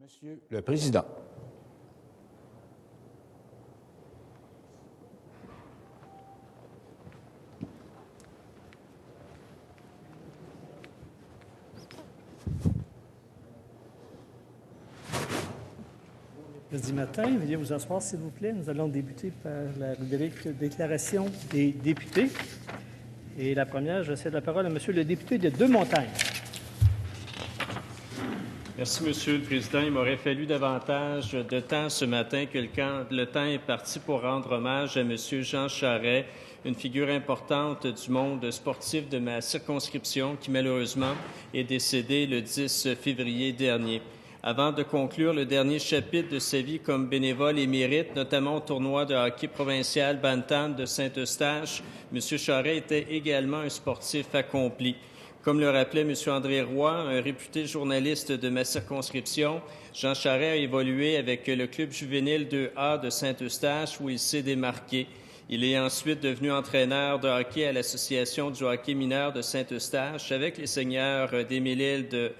Monsieur le Président. Lundi matin, veuillez vous asseoir, s'il vous plaît. Nous allons débuter par la rubrique déclaration des députés. Et la première, je cède la parole à Monsieur le député de Deux-Montagnes. Merci, Monsieur le Président. Il m'aurait fallu davantage de temps ce matin que le temps est parti pour rendre hommage à Monsieur Jean Charest, une figure importante du monde sportif de ma circonscription qui, malheureusement, est décédé le 10 février dernier. Avant de conclure le dernier chapitre de sa vie comme bénévole émérite, notamment au tournoi de hockey provincial Bantam de Saint-Eustache, M. Charest était également un sportif accompli. Comme le rappelait M. André Roy, un réputé journaliste de ma circonscription, Jean Charest a évolué avec le club juvénile 2A de Saint-Eustache où il s'est démarqué. Il est ensuite devenu entraîneur de hockey à l'Association du hockey mineur de Saint-Eustache avec les seigneurs d'Émile-Île de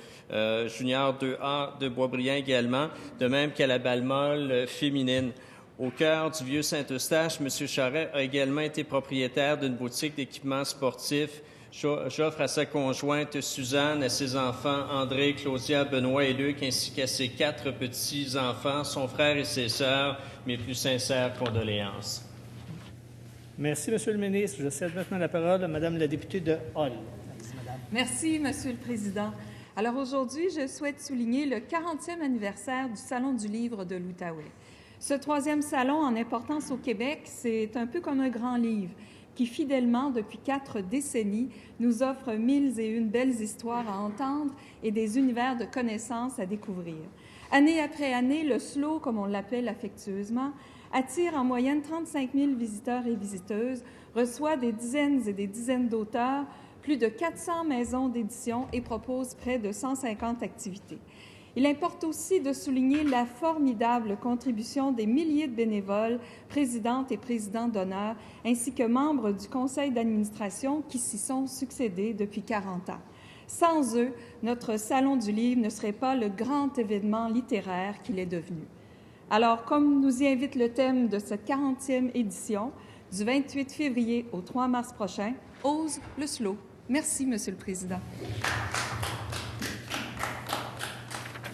Junior 2A de Boisbriand également, de même qu'à la balle molle féminine. Au cœur du vieux Saint-Eustache, M. Charest a également été propriétaire d'une boutique d'équipements sportifs. J'offre à sa conjointe Suzanne, à ses enfants André, Claudia, Benoît et Luc, ainsi qu'à ses 4 petits-enfants, son frère et ses sœurs, mes plus sincères condoléances. Merci, Monsieur le ministre. Je cède maintenant la parole à Madame la députée de Hall. Merci, Madame. Merci, Monsieur le Président. Alors aujourd'hui, je souhaite souligner le 40e anniversaire du Salon du livre de l'Outaouais. Ce 3e salon en importance au Québec, c'est un peu comme un grand livre qui, fidèlement, depuis 4 décennies, nous offre 1001 belles histoires à entendre et des univers de connaissances à découvrir. Année après année, le SLO, comme on l'appelle affectueusement, attire en moyenne 35 000 visiteurs et visiteuses, reçoit des dizaines et des dizaines d'auteurs, plus de 400 maisons d'édition et propose près de 150 activités. Il importe aussi de souligner la formidable contribution des milliers de bénévoles, présidentes et présidents d'honneur, ainsi que membres du conseil d'administration qui s'y sont succédés depuis 40 ans. Sans eux, notre Salon du livre ne serait pas le grand événement littéraire qu'il est devenu. Alors, comme nous y invite le thème de cette 40e édition, du 28 février au 3 mars prochain, ose le SLO. Merci, Monsieur le Président.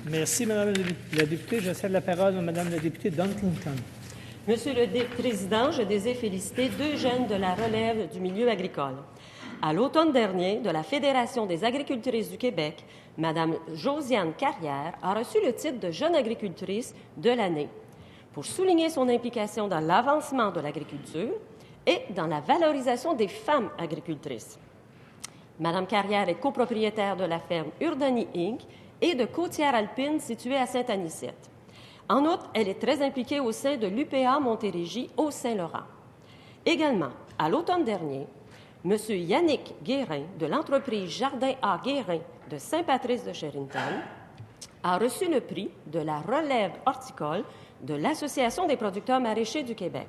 Merci, Madame la députée. Je cède la parole à Madame la députée d'Huntington. Monsieur le Président, je désire féliciter 2 jeunes de la relève du milieu agricole. À l'automne dernier, de la Fédération des agricultrices du Québec, Madame Josiane Carrière a reçu le titre de jeune agricultrice de l'année pour souligner son implication dans l'avancement de l'agriculture et dans la valorisation des femmes agricultrices. Madame Carrière est copropriétaire de la ferme Urdani Inc. et de Côtière Alpine située à Saint-Anicette. En outre, elle est très impliquée au sein de l'UPA Montérégie au Saint-Laurent. Également, à l'automne dernier, M. Yannick Guérin de l'entreprise Jardin A. Guérin de Saint-Patrice-de-Sherrington a reçu le prix de la relève horticole de l'Association des producteurs maraîchers du Québec.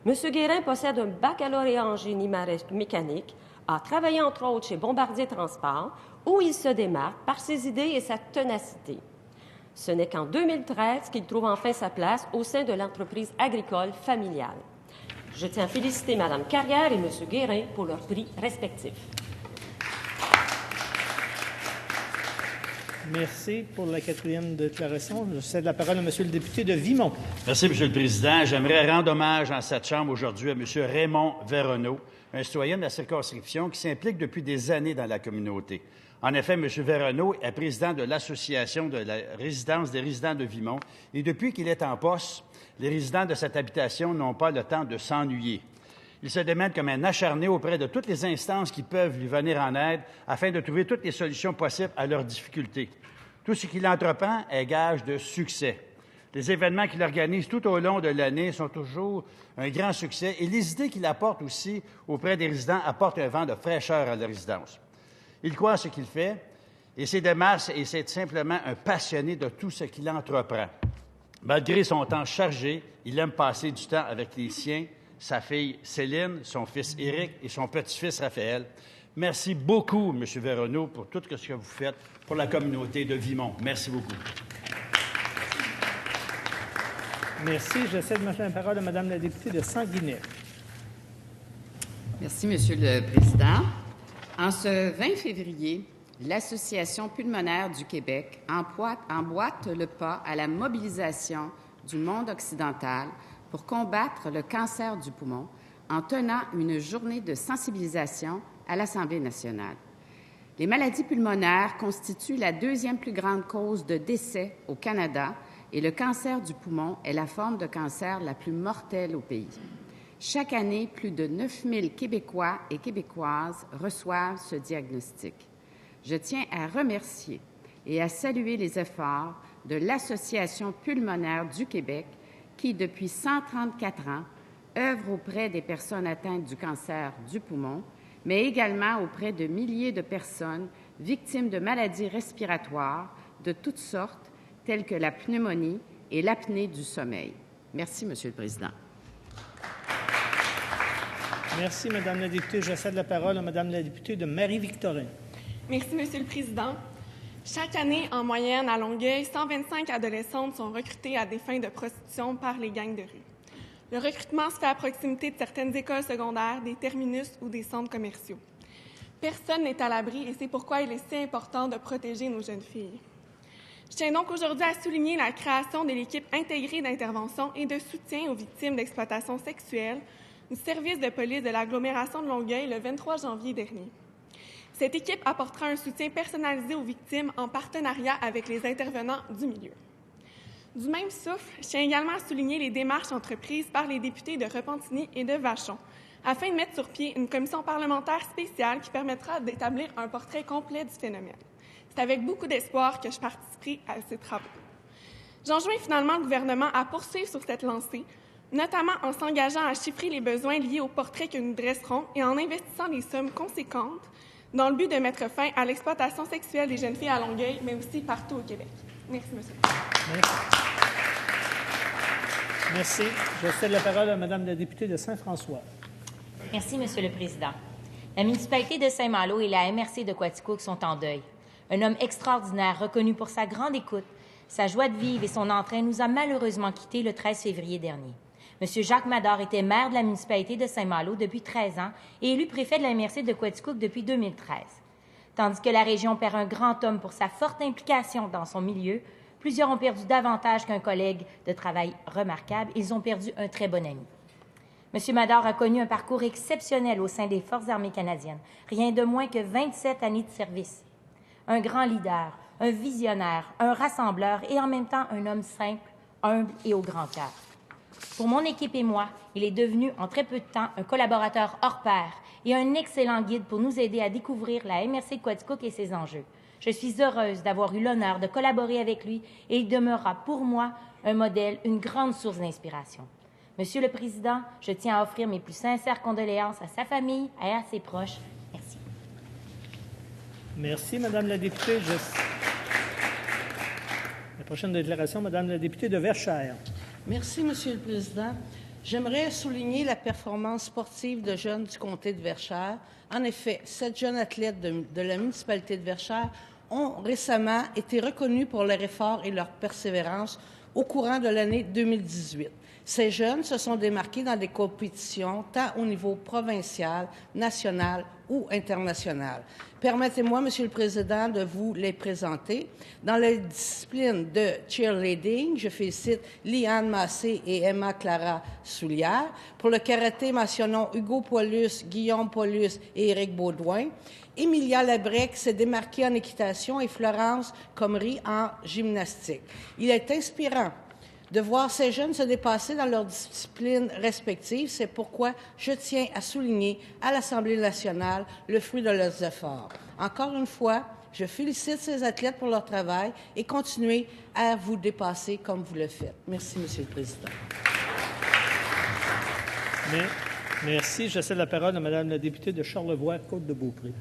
M. Guérin possède un baccalauréat en génie mécanique, a travaillé entre autres chez Bombardier Transport, où il se démarque par ses idées et sa ténacité. Ce n'est qu'en 2013 qu'il trouve enfin sa place au sein de l'entreprise agricole familiale. Je tiens à féliciter Mme Carrière et M. Guérin pour leurs prix respectifs. Merci pour la 4e déclaration. Je cède la parole à M. le député de Vimont. Merci, M. le Président. J'aimerais rendre hommage en cette Chambre aujourd'hui à M. Raymond Véronneau, un citoyen de la circonscription qui s'implique depuis des années dans la communauté. En effet, M. Véronneau est président de l'Association de la résidence des résidents de Vimont et depuis qu'il est en poste, les résidents de cette habitation n'ont pas le temps de s'ennuyer. Il se démène comme un acharné auprès de toutes les instances qui peuvent lui venir en aide afin de trouver toutes les solutions possibles à leurs difficultés. Tout ce qu'il entreprend est gage de succès. Les événements qu'il organise tout au long de l'année sont toujours un grand succès et les idées qu'il apporte aussi auprès des résidents apportent un vent de fraîcheur à la résidence. Il croit à ce qu'il fait et ses démarches et c'est simplement un passionné de tout ce qu'il entreprend. Malgré son temps chargé, il aime passer du temps avec les siens, sa fille Céline, son fils Éric et son petit-fils Raphaël. Merci beaucoup, M. Véronneau, pour tout ce que vous faites pour la communauté de Vimont. Merci beaucoup. Merci. J'essaie de mettre la parole à Mme la députée de Sanguinet. Merci, Monsieur le Président. En ce 20 février, l'Association pulmonaire du Québec emboîte le pas à la mobilisation du monde occidental pour combattre le cancer du poumon en tenant une journée de sensibilisation à l'Assemblée nationale. Les maladies pulmonaires constituent la deuxième plus grande cause de décès au Canada et le cancer du poumon est la forme de cancer la plus mortelle au pays. Chaque année, plus de 9 000 Québécois et Québécoises reçoivent ce diagnostic. Je tiens à remercier et à saluer les efforts de l'Association pulmonaire du Québec qui, depuis 134 ans, œuvre auprès des personnes atteintes du cancer du poumon, mais également auprès de milliers de personnes victimes de maladies respiratoires de toutes sortes, telles que la pneumonie et l'apnée du sommeil. Merci, Monsieur le Président. Merci, Mme la députée. Je cède la parole à Mme la députée de Marie-Victorin. Merci, Monsieur le Président. Chaque année, en moyenne, à Longueuil, 125 adolescentes sont recrutées à des fins de prostitution par les gangs de rue. Le recrutement se fait à proximité de certaines écoles secondaires, des terminus ou des centres commerciaux. Personne n'est à l'abri et c'est pourquoi il est si important de protéger nos jeunes filles. Je tiens donc aujourd'hui à souligner la création de l'équipe intégrée d'intervention et de soutien aux victimes d'exploitation sexuelle du service de police de l'agglomération de Longueuil le 23 janvier dernier. Cette équipe apportera un soutien personnalisé aux victimes en partenariat avec les intervenants du milieu. Du même souffle, je tiens également à souligner les démarches entreprises par les députés de Repentigny et de Vachon afin de mettre sur pied une commission parlementaire spéciale qui permettra d'établir un portrait complet du phénomène. C'est avec beaucoup d'espoir que je participerai à ces travaux. J'enjoins finalement le gouvernement à poursuivre sur cette lancée, notamment en s'engageant à chiffrer les besoins liés au portrait que nous dresserons et en investissant des sommes conséquentes dans le but de mettre fin à l'exploitation sexuelle des jeunes filles à Longueuil, mais aussi partout au Québec. Merci, Monsieur le Président. Merci. Je cède la parole à Mme la députée de Saint-François. Merci, Monsieur le Président. La municipalité de Saint-Malo et la MRC de Quaticook sont en deuil. Un homme extraordinaire, reconnu pour sa grande écoute, sa joie de vivre et son entrain, nous a malheureusement quittés le 13 février dernier. M. Jacques Mador était maire de la municipalité de Saint-Malo depuis 13 ans et élu préfet de la MRC de Quaticook depuis 2013. Tandis que la région perd un grand homme pour sa forte implication dans son milieu, plusieurs ont perdu davantage qu'un collègue de travail remarquable. Ils ont perdu un très bon ami. M. Mador a connu un parcours exceptionnel au sein des Forces armées canadiennes, rien de moins que 27 années de service. Un grand leader, un visionnaire, un rassembleur et en même temps un homme simple, humble et au grand cœur. Pour mon équipe et moi, il est devenu en très peu de temps un collaborateur hors pair et un excellent guide pour nous aider à découvrir la MRC de Quaticook et ses enjeux. Je suis heureuse d'avoir eu l'honneur de collaborer avec lui et il demeurera pour moi un modèle, une grande source d'inspiration. Monsieur le Président, je tiens à offrir mes plus sincères condoléances à sa famille et à ses proches. Merci. Merci, Madame la députée. La prochaine déclaration, Madame la députée de Verchères. Merci, Monsieur le Président. J'aimerais souligner la performance sportive de jeunes du comté de Verchères. En effet, 7 jeunes athlètes de la municipalité de Verchères ont récemment été reconnus pour leur effort et leur persévérance au courant de l'année 2018. Ces jeunes se sont démarqués dans des compétitions tant au niveau provincial, national ou international. Permettez-moi, Monsieur le Président, de vous les présenter. Dans la discipline de cheerleading, je félicite Liane Massé et Emma Clara Soulière. Pour le karaté, mentionnons Hugo Paulus, Guillaume Paulus et Éric Baudouin. Emilia Labrec s'est démarquée en équitation et Florence Comrie en gymnastique. Il est inspirant de voir ces jeunes se dépasser dans leurs disciplines respectives. C'est pourquoi je tiens à souligner à l'Assemblée nationale le fruit de leurs efforts. Encore une fois, je félicite ces athlètes pour leur travail et continuez à vous dépasser comme vous le faites. Merci, Monsieur le Président. Merci. Je cède la parole à Madame la députée de Charlevoix, Côte-de-Beaupré.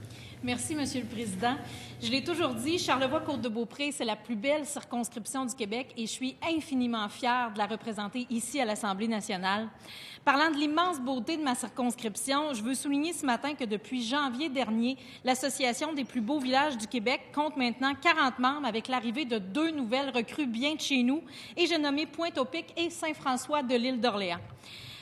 Merci, Monsieur le Président. Je l'ai toujours dit, Charlevoix-Côte-de-Beaupré, c'est la plus belle circonscription du Québec et je suis infiniment fière de la représenter ici à l'Assemblée nationale. Parlant de l'immense beauté de ma circonscription, je veux souligner ce matin que depuis janvier dernier, l'Association des plus beaux villages du Québec compte maintenant 40 membres avec l'arrivée de 2 nouvelles recrues bien de chez nous et j'ai nommé Pointe-au-Pic et Saint-François de l'île d'Orléans.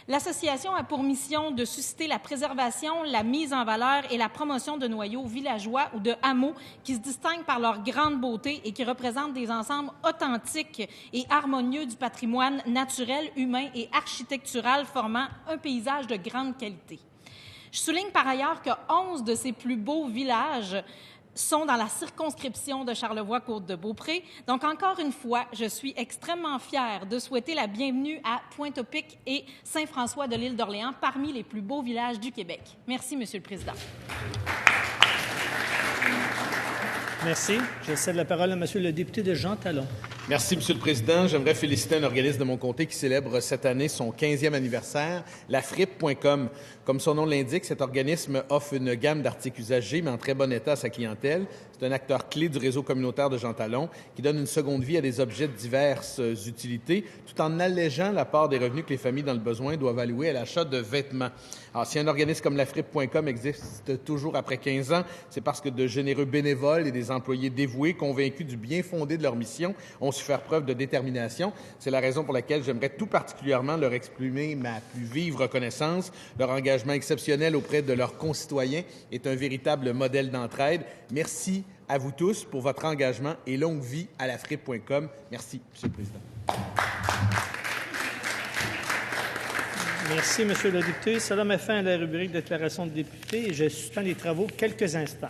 L'association a pour mission de susciter la préservation, la mise en valeur et la promotion de noyaux villageois ou de hameaux qui se distinguent par leur grande beauté et qui représentent des ensembles authentiques et harmonieux du patrimoine naturel, humain et architectural formant un paysage de grande qualité. Je souligne par ailleurs que 11 de ces plus beaux villages sont dans la circonscription de Charlevoix-Côte-de-Beaupré. Donc, encore une fois, je suis extrêmement fière de souhaiter la bienvenue à Pointe-au-Pic et Saint-François de l'île d'Orléans, parmi les plus beaux villages du Québec. Merci, Monsieur le Président. Merci. Je cède la parole à Monsieur le député de Jean Talon. Merci, Monsieur le Président. J'aimerais féliciter un organisme de mon comté qui célèbre cette année son 15e anniversaire, la fripe.com. Comme son nom l'indique, cet organisme offre une gamme d'articles usagés, mais en très bon état à sa clientèle. C'est un acteur clé du réseau communautaire de Jean Talon qui donne une seconde vie à des objets de diverses utilités, tout en allégeant la part des revenus que les familles dans le besoin doivent allouer à l'achat de vêtements. Alors, si un organisme comme la fripe.com existe toujours après 15 ans, c'est parce que de généreux bénévoles et des employés dévoués, convaincus du bien fondé de leur mission, ont su faire preuve de détermination. C'est la raison pour laquelle j'aimerais tout particulièrement leur exprimer ma plus vive reconnaissance. Leur engagement exceptionnel auprès de leurs concitoyens est un véritable modèle d'entraide. Merci à vous tous pour votre engagement et longue vie à la fripe.com. Merci, Monsieur le Président. Merci, Monsieur le député. Cela met fin à la rubrique déclaration de député et je suspends les travaux quelques instants.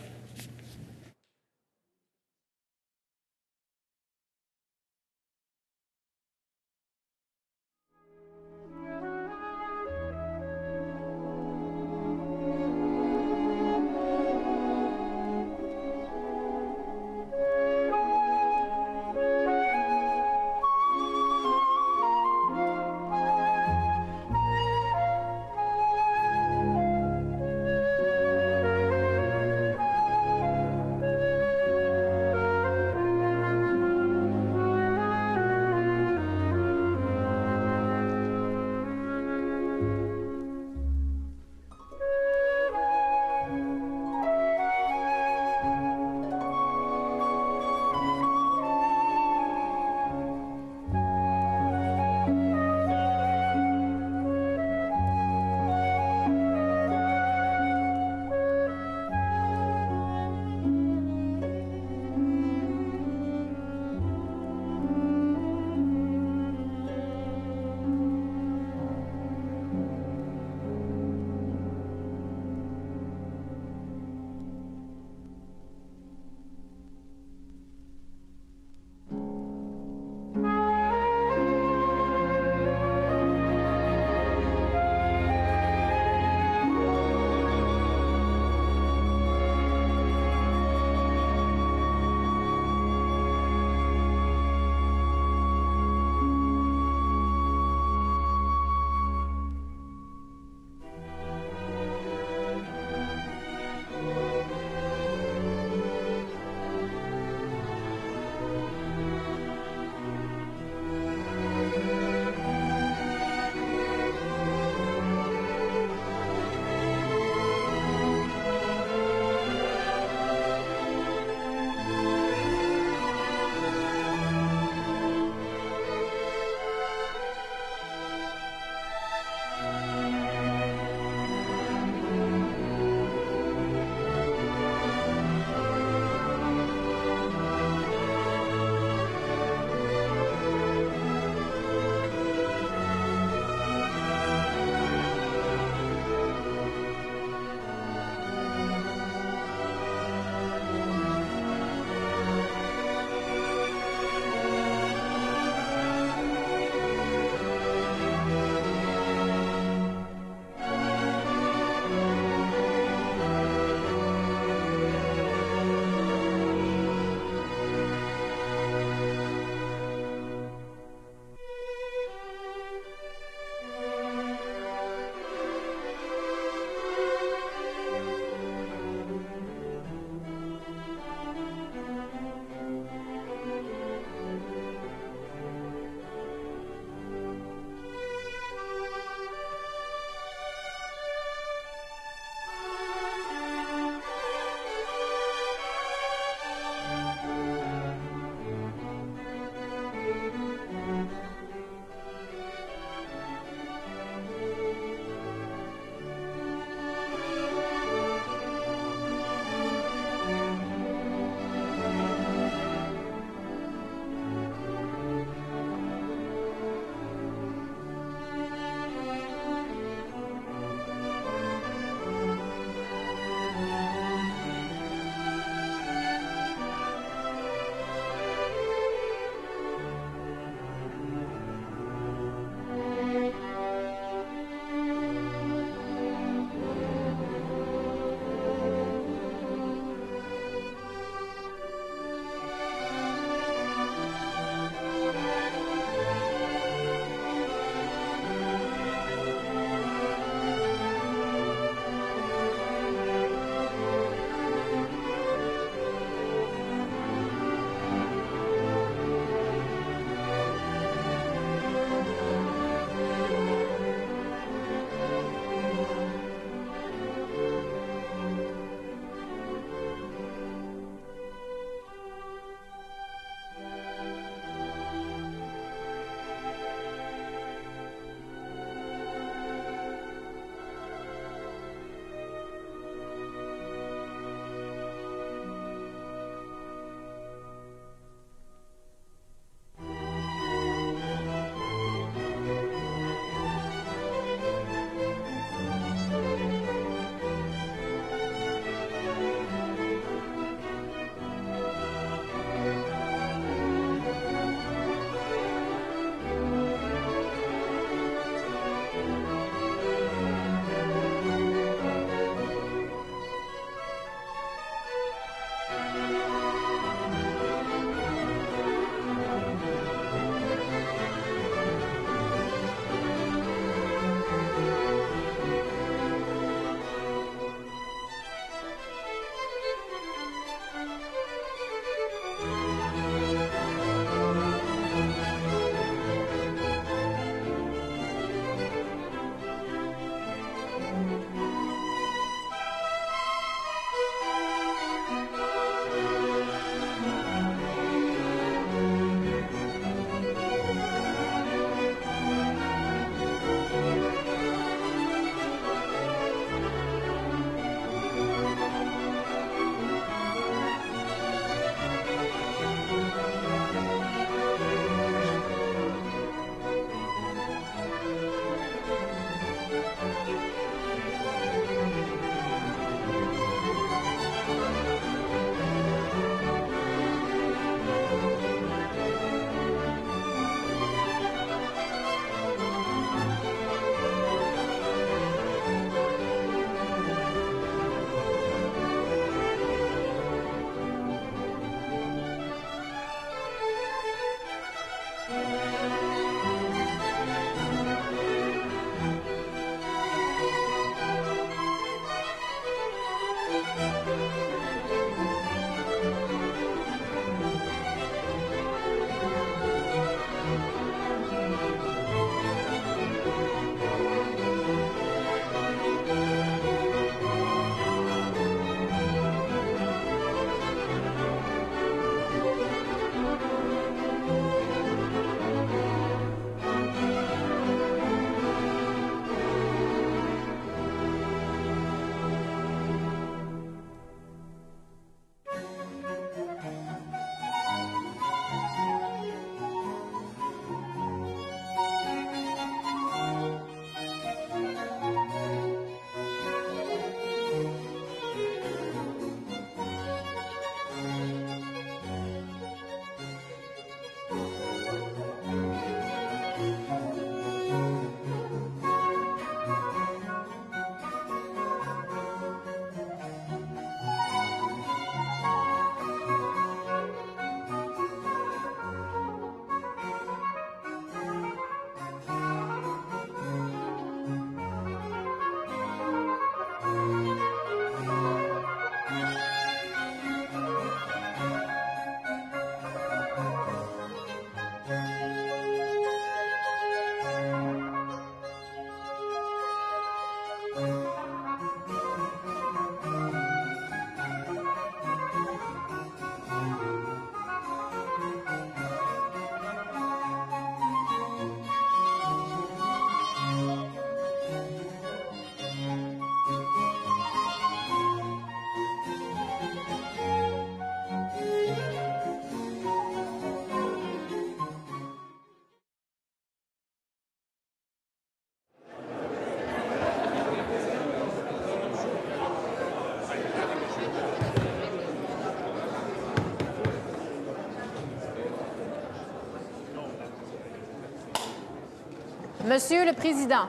Monsieur le Président,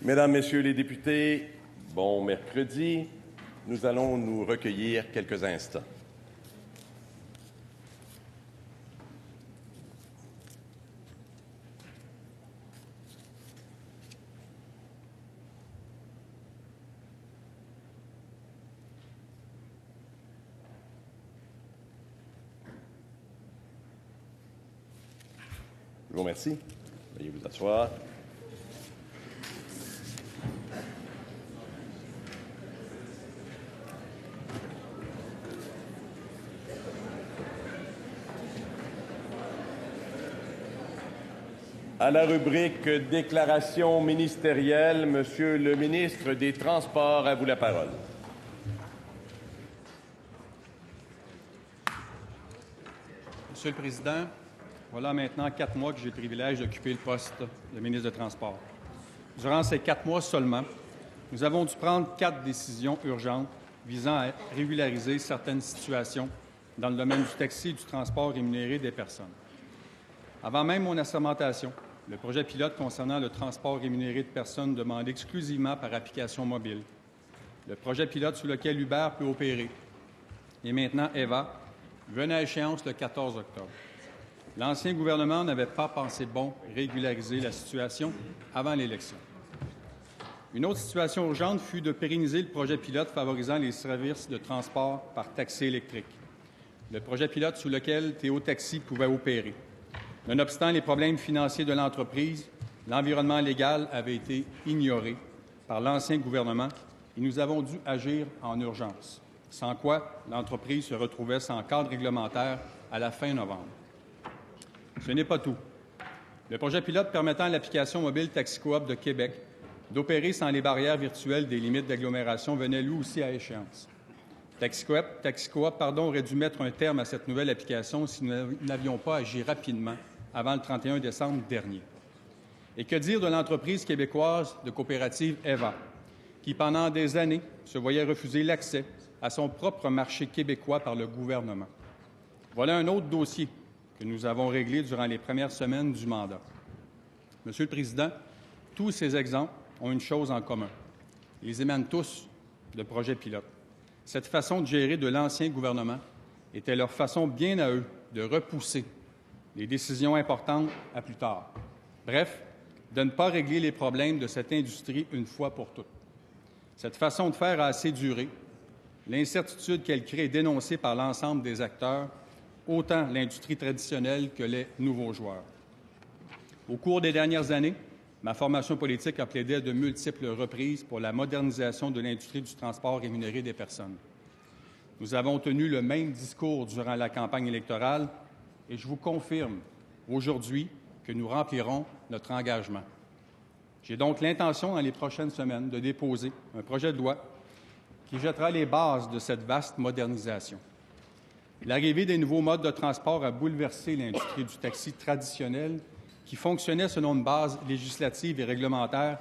Mesdames, Messieurs les députés, bon mercredi. Nous allons nous recueillir quelques instants. Je vous remercie. Veuillez vous asseoir. À la rubrique « Déclaration ministérielle », Monsieur le ministre des Transports, à vous la parole. Monsieur le Président, voilà maintenant 4 mois que j'ai le privilège d'occuper le poste de ministre des Transports. Durant ces 4 mois seulement, nous avons dû prendre 4 décisions urgentes visant à régulariser certaines situations dans le domaine du taxi et du transport rémunéré des personnes. Avant même mon assermentation, le projet pilote concernant le transport rémunéré de personnes demandé exclusivement par application mobile, le projet pilote sous lequel Uber peut opérer, et maintenant EVA, venait à échéance le 14 octobre. L'ancien gouvernement n'avait pas pensé bon régulariser la situation avant l'élection. Une autre situation urgente fut de pérenniser le projet pilote favorisant les services de transport par taxi électrique, le projet pilote sous lequel Théo Taxi pouvait opérer. Nonobstant les problèmes financiers de l'entreprise, l'environnement légal avait été ignoré par l'ancien gouvernement et nous avons dû agir en urgence, sans quoi l'entreprise se retrouvait sans cadre réglementaire à la fin novembre. Ce n'est pas tout. Le projet pilote permettant à l'application mobile TaxiCoop de Québec d'opérer sans les barrières virtuelles des limites d'agglomération venait lui aussi à échéance. TaxiCoop aurait dû mettre un terme à cette nouvelle application si nous n'avions pas agi rapidement avant le 31 décembre dernier. Et que dire de l'entreprise québécoise de coopérative EVA, qui pendant des années se voyait refuser l'accès à son propre marché québécois par le gouvernement. Voilà un autre dossier que nous avons réglé durant les premières semaines du mandat. Monsieur le Président, tous ces exemples ont une chose en commun. Ils émanent tous de projets pilotes. Cette façon de gérer de l'ancien gouvernement était leur façon bien à eux de repousser les décisions importantes à plus tard. Bref, de ne pas régler les problèmes de cette industrie une fois pour toutes. Cette façon de faire a assez duré. L'incertitude qu'elle crée est dénoncée par l'ensemble des acteurs, autant l'industrie traditionnelle que les nouveaux joueurs. Au cours des dernières années, ma formation politique a plaidé à de multiples reprises pour la modernisation de l'industrie du transport rémunéré des personnes. Nous avons tenu le même discours durant la campagne électorale et je vous confirme aujourd'hui que nous remplirons notre engagement. J'ai donc l'intention, dans les prochaines semaines, de déposer un projet de loi qui jettera les bases de cette vaste modernisation. L'arrivée des nouveaux modes de transport a bouleversé l'industrie du taxi traditionnel qui fonctionnait selon une base législative et réglementaire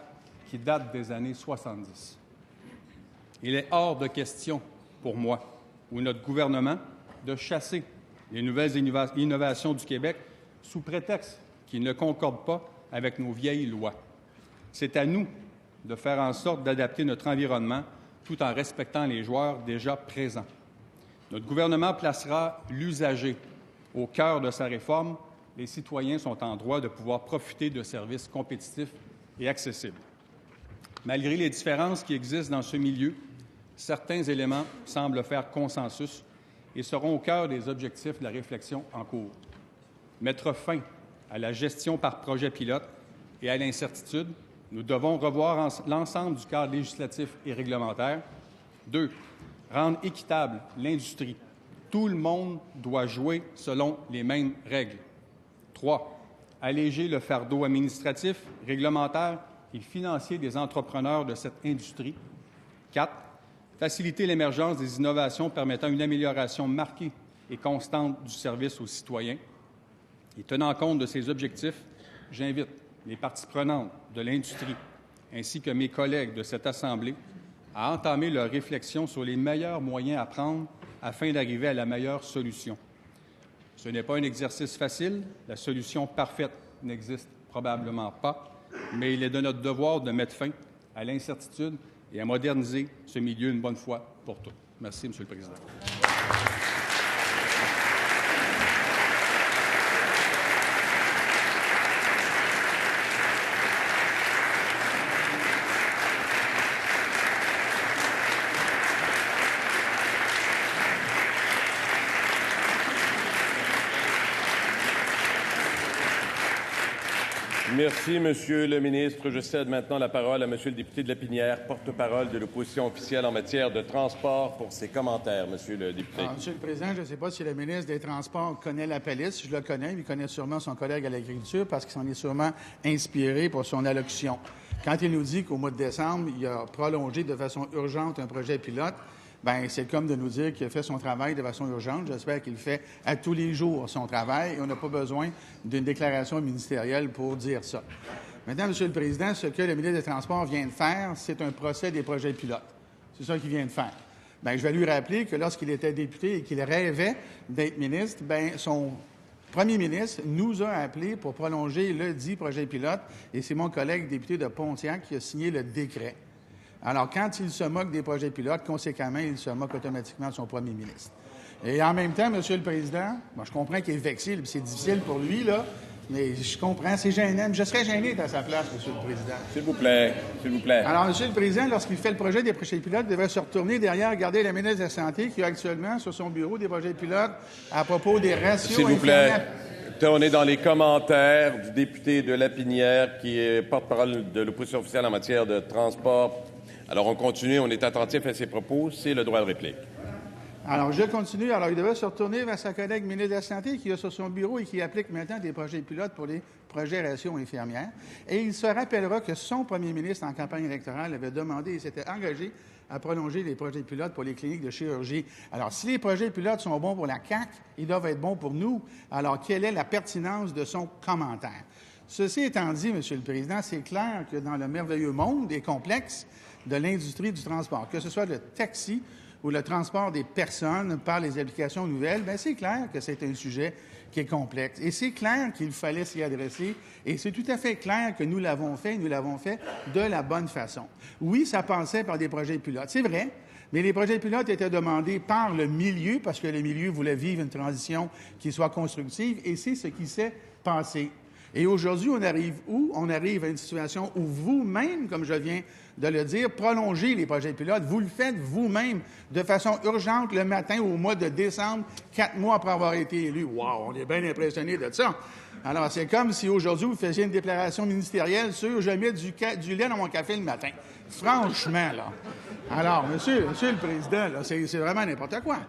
qui date des années 70. Il est hors de question, pour moi, ou notre gouvernement, de chasser les nouvelles innovations du Québec sous prétexte qu'ils ne concordent pas avec nos vieilles lois. C'est à nous de faire en sorte d'adapter notre environnement tout en respectant les joueurs déjà présents. Notre gouvernement placera l'usager au cœur de sa réforme. Les citoyens sont en droit de pouvoir profiter de services compétitifs et accessibles. Malgré les différences qui existent dans ce milieu, certains éléments semblent faire consensus et seront au cœur des objectifs de la réflexion en cours. Mettre fin à la gestion par projet pilote et à l'incertitude, nous devons revoir l'ensemble du cadre législatif et réglementaire. 2. Rendre équitable l'industrie. Tout le monde doit jouer selon les mêmes règles. 3. Alléger le fardeau administratif, réglementaire et financier des entrepreneurs de cette industrie. 4. faciliter l'émergence des innovations permettant une amélioration marquée et constante du service aux citoyens. Et tenant compte de ces objectifs, j'invite les parties prenantes de l'industrie ainsi que mes collègues de cette Assemblée à entamer leur réflexion sur les meilleurs moyens à prendre afin d'arriver à la meilleure solution. Ce n'est pas un exercice facile, la solution parfaite n'existe probablement pas, mais il est de notre devoir de mettre fin à l'incertitude et à moderniser ce milieu une bonne fois pour toutes. Merci, Monsieur le Président. Merci, Monsieur le ministre. Je cède maintenant la parole à Monsieur le député de Lapinière, porte-parole de l'opposition officielle en matière de transport, pour ses commentaires. Monsieur le député. Monsieur le Président, je ne sais pas si le ministre des Transports connaît la police. Je le connais. Il connaît sûrement son collègue à l'agriculture parce qu'il s'en est sûrement inspiré pour son allocution. Quand il nous dit qu'au mois de décembre, il a prolongé de façon urgente un projet pilote, bien, c'est comme de nous dire qu'il a fait son travail de façon urgente. J'espère qu'il fait à tous les jours son travail et on n'a pas besoin d'une déclaration ministérielle pour dire ça. Maintenant, Monsieur le Président, ce que le ministre des Transports vient de faire, c'est un procès des projets pilotes. C'est ça qu'il vient de faire. Bien, je vais lui rappeler que lorsqu'il était député et qu'il rêvait d'être ministre, bien, son premier ministre nous a appelés pour prolonger le dit projet pilote et c'est mon collègue député de Pontiac qui a signé le décret. Alors, quand il se moque des projets pilotes, conséquemment, il se moque automatiquement de son premier ministre. Et en même temps, Monsieur le Président, moi, je comprends qu'il est vexé, c'est difficile pour lui, là, mais je comprends, c'est gênant. Je serais gêné à sa place, Monsieur le Président. S'il vous plaît, s'il vous plaît. Alors, Monsieur le Président, lorsqu'il fait le projet des projets pilotes, il devrait se retourner derrière, regarder la ministre de la Santé qui a actuellement sur son bureau des projets pilotes à propos des ratios. S'il vous plaît. On est dans les commentaires du député de Lapinière, qui est porte-parole de l'opposition officielle en matière de transport. Alors, on continue, on est attentif à ses propos. C'est le droit de réplique. Alors, je continue. Alors, il devrait se retourner vers sa collègue ministre de la Santé qui a sur son bureau et qui applique maintenant des projets pilotes pour les projets rations infirmières. Et il se rappellera que son premier ministre, en campagne électorale, avait demandé et s'était engagé à prolonger les projets pilotes pour les cliniques de chirurgie. Alors, si les projets pilotes sont bons pour la CAQ, ils doivent être bons pour nous. Alors, quelle est la pertinence de son commentaire? Ceci étant dit, Monsieur le Président, c'est clair que dans le merveilleux monde et complexe de l'industrie du transport, que ce soit le taxi ou le transport des personnes par les applications nouvelles, bien, c'est clair que c'est un sujet qui est complexe. Et c'est clair qu'il fallait s'y adresser. Et c'est tout à fait clair que nous l'avons fait de la bonne façon. Oui, ça passait par des projets pilotes. C'est vrai, mais les projets pilotes étaient demandés par le milieu, parce que le milieu voulait vivre une transition qui soit constructive, et c'est ce qui s'est passé. Et aujourd'hui, on arrive où? On arrive à une situation où vous-même, comme je viens de le dire, prolongez les projets pilotes. Vous le faites vous-même de façon urgente le matin au mois de décembre, 4 mois après avoir été élu. Wow, on est bien impressionnés de ça. Alors, c'est comme si aujourd'hui, vous faisiez une déclaration ministérielle sur « je mets du lait dans mon café le matin ». Franchement, là. Alors, monsieur le Président, là, c'est vraiment n'importe quoi.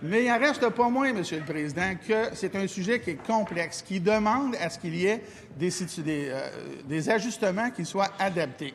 Mais il n'en reste pas moins, Monsieur le Président, que c'est un sujet qui est complexe, qui demande à ce qu'il y ait des ajustements qui soient adaptés.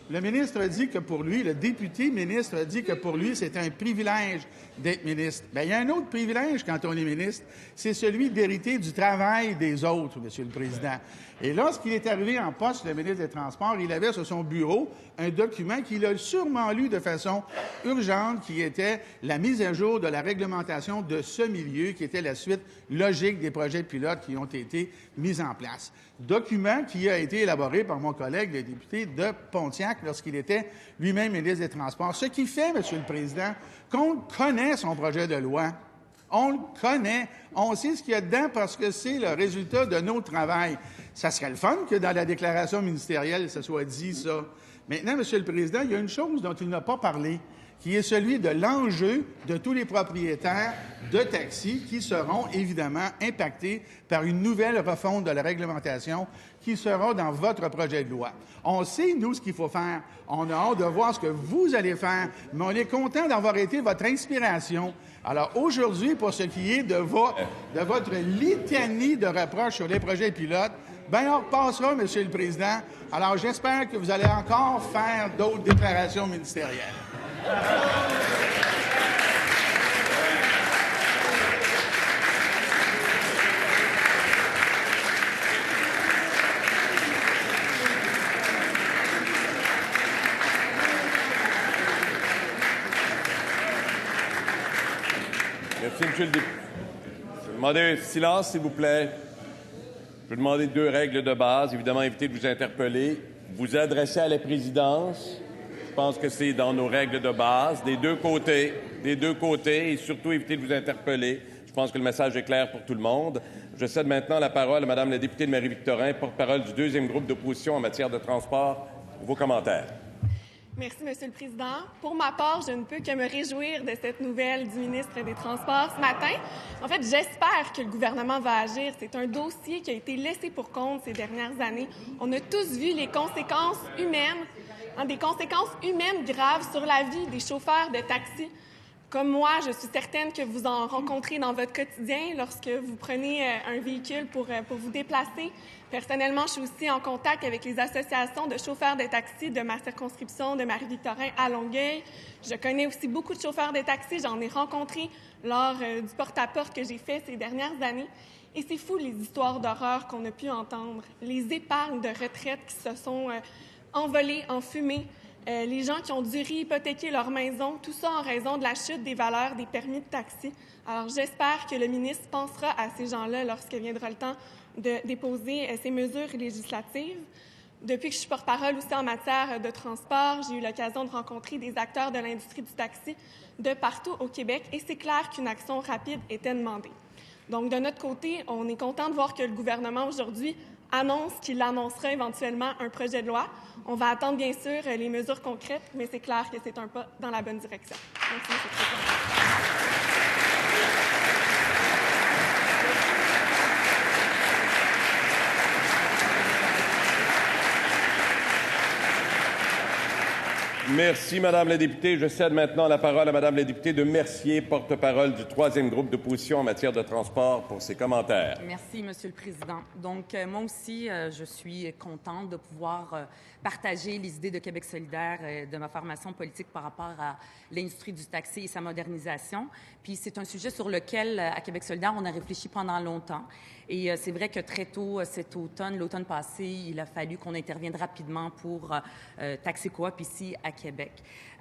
Le ministre a dit que pour lui, le député ministre a dit que pour lui, c'était un privilège d'être ministre. Bien, il y a un autre privilège quand on est ministre, c'est celui d'hériter du travail des autres, Monsieur le Président. Et lorsqu'il est arrivé en poste, le ministre des Transports, il avait sur son bureau un document qu'il a sûrement lu de façon urgente, qui était la mise à jour de la réglementation de ce milieu, qui était la suite logique des projets pilotes qui ont été mis en place. Document qui a été élaboré par mon collègue, le député de Pontiac, lorsqu'il était lui-même ministre des Transports. Ce qui fait, Monsieur le Président, qu'on connaît son projet de loi. On le connaît. On sait ce qu'il y a dedans parce que c'est le résultat de notre travail. Ça serait le fun que dans la déclaration ministérielle, ça soit dit, ça. Maintenant, Monsieur le Président, il y a une chose dont il n'a pas parlé, qui est celui de l'enjeu de tous les propriétaires de taxis qui seront évidemment impactés par une nouvelle refonte de la réglementation qui sera dans votre projet de loi. On sait, nous, ce qu'il faut faire. On a hâte de voir ce que vous allez faire, mais on est content d'avoir été votre inspiration. Alors aujourd'hui, pour ce qui est de votre litanie de reproches sur les projets pilotes, bien, on repassera, Monsieur le Président. Alors j'espère que vous allez encore faire d'autres déclarations ministérielles. Merci, M. le député. Je vais demander silence, s'il vous plaît. Je vais demander 2 règles de base. Évidemment, évitez de vous interpeller. Vous adresser à la présidence. Je pense que c'est dans nos règles de base, des deux côtés, et surtout évitez de vous interpeller. Je pense que le message est clair pour tout le monde. Je cède maintenant la parole à Mme la députée de Marie-Victorin, porte-parole du 2e groupe d'opposition en matière de transport. Vos commentaires. Merci, Monsieur le Président. Pour ma part, je ne peux que me réjouir de cette nouvelle du ministre des Transports ce matin. En fait, j'espère que le gouvernement va agir. C'est un dossier qui a été laissé pour compte ces dernières années. On a tous vu les conséquences humaines, des conséquences humaines graves sur la vie des chauffeurs de taxi. Comme moi, je suis certaine que vous en rencontrez dans votre quotidien lorsque vous prenez un véhicule pour vous déplacer. Personnellement, je suis aussi en contact avec les associations de chauffeurs de taxi de ma circonscription de Marie-Victorin à Longueuil. Je connais aussi beaucoup de chauffeurs de taxi. J'en ai rencontré lors du porte-à-porte que j'ai fait ces dernières années. Et c'est fou les histoires d'horreur qu'on a pu entendre. Les épargnes de retraite qui se sont envolées en fumée. Les gens qui ont dû réhypothéquer leur maison, tout ça en raison de la chute des valeurs des permis de taxi. Alors, j'espère que le ministre pensera à ces gens-là lorsque viendra le temps de déposer ces mesures législatives. Depuis que je suis porte-parole aussi en matière de transport, j'ai eu l'occasion de rencontrer des acteurs de l'industrie du taxi de partout au Québec et c'est clair qu'une action rapide était demandée. Donc, de notre côté, on est content de voir que le gouvernement aujourd'hui annonce qu'il annoncera éventuellement un projet de loi. On va attendre, bien sûr, les mesures concrètes, mais c'est clair que c'est un pas dans la bonne direction. Merci, M. le Président. Merci, Madame la députée. Je cède maintenant la parole à Madame la députée de Mercier, porte-parole du 3e groupe d'opposition en matière de transport, pour ses commentaires. Merci, Monsieur le Président. Donc, moi aussi, je suis contente de pouvoir partager les idées de Québec solidaire et de ma formation politique par rapport à l'industrie du taxi et sa modernisation. Puis, c'est un sujet sur lequel, à Québec solidaire, on a réfléchi pendant longtemps. Et c'est vrai que très tôt cet automne, l'automne passé, il a fallu qu'on intervienne rapidement pour Taxi Coop ici à Québec.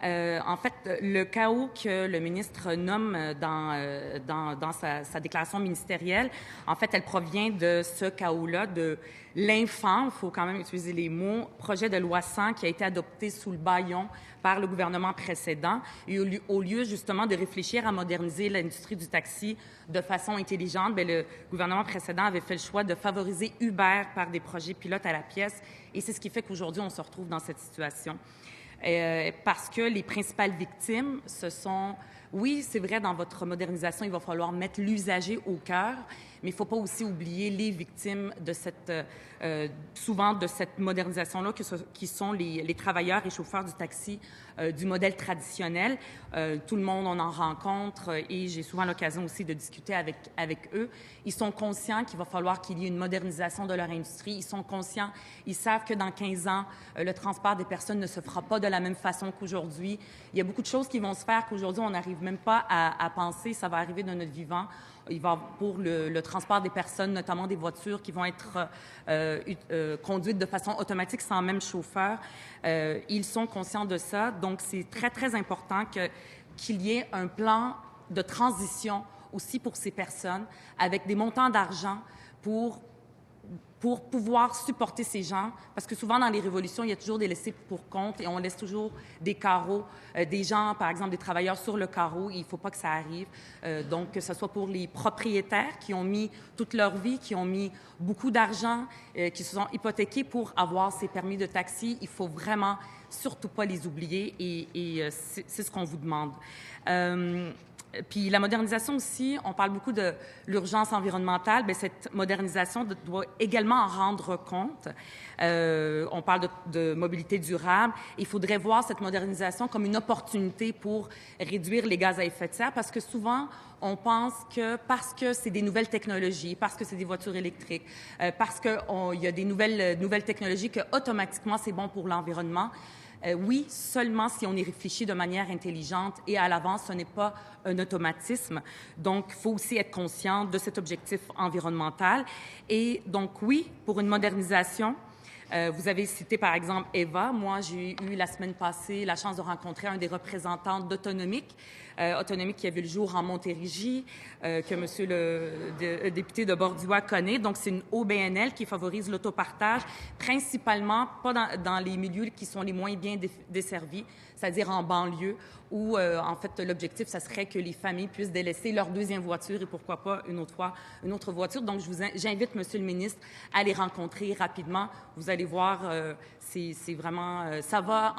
En fait, le chaos que le ministre nomme dans sa déclaration ministérielle, en fait, elle provient de ce chaos-là, de l'infâme, il faut quand même utiliser les mots, projet de loi 100 qui a été adopté sous le bâillon par le gouvernement précédent. Et au lieu justement de réfléchir à moderniser l'industrie du taxi de façon intelligente, bien, le gouvernement précédent avait fait le choix de favoriser Uber par des projets pilotes à la pièce. Et c'est ce qui fait qu'aujourd'hui, on se retrouve dans cette situation. Parce que les principales victimes, ce sont... Oui, c'est vrai, dans votre modernisation, il va falloir mettre l'usager au cœur, mais il ne faut pas aussi oublier les victimes de souvent de cette modernisation-là, qui sont les travailleurs et chauffeurs du taxi du modèle traditionnel. Tout le monde, on en rencontre et j'ai souvent l'occasion aussi de discuter avec eux. Ils sont conscients qu'il va falloir qu'il y ait une modernisation de leur industrie. Ils sont conscients, ils savent que dans 15 ans, le transport des personnes ne se fera pas de la même façon qu'aujourd'hui. Il y a beaucoup de choses qui vont se faire qu'aujourd'hui, on n'arrive même pas à penser. Ça va arriver de notre vivant. Il va pour le transport des personnes, notamment des voitures qui vont être conduites de façon automatique sans même chauffeur. Ils sont conscients de ça. Donc, c'est très, très important qu'il y ait un plan de transition aussi pour ces personnes avec des montants d'argent pour pouvoir supporter ces gens, parce que souvent dans les révolutions, il y a toujours des laissés pour compte et on laisse toujours des carreaux, des gens, par exemple des travailleurs sur le carreau, il ne faut pas que ça arrive. Donc, que ce soit pour les propriétaires qui ont mis toute leur vie, qui ont mis beaucoup d'argent, qui se sont hypothéqués pour avoir ces permis de taxi, il ne faut vraiment surtout pas les oublier et c'est ce qu'on vous demande. Puis la modernisation aussi, on parle beaucoup de l'urgence environnementale. Bien, cette modernisation doit également en rendre compte. On parle de mobilité durable. Il faudrait voir cette modernisation comme une opportunité pour réduire les gaz à effet de serre, parce que souvent, on pense que parce que c'est des nouvelles technologies, parce que c'est des voitures électriques, parce qu'il y a des nouvelles technologies, que automatiquement, c'est bon pour l'environnement. Oui, seulement si on y réfléchit de manière intelligente et à l'avance, ce n'est pas un automatisme. Donc, il faut aussi être conscient de cet objectif environnemental. Et donc, oui, pour une modernisation, Vous avez cité, par exemple, Eva. Moi, j'ai eu la semaine passée la chance de rencontrer un des représentants d'Autonomique, Autonomique qui a vu le jour en Montérégie, que M. le député de Bordua connaît. Donc, c'est une OBNL qui favorise l'autopartage, principalement pas dans les milieux qui sont les moins bien desservis, c'est-à-dire en banlieue, où, en fait, l'objectif, ça serait que les familles puissent délaisser leur deuxième voiture et pourquoi pas une autre voiture. Donc, j'invite M. le ministre à les rencontrer rapidement. Vous allez voir, c'est vraiment... ça va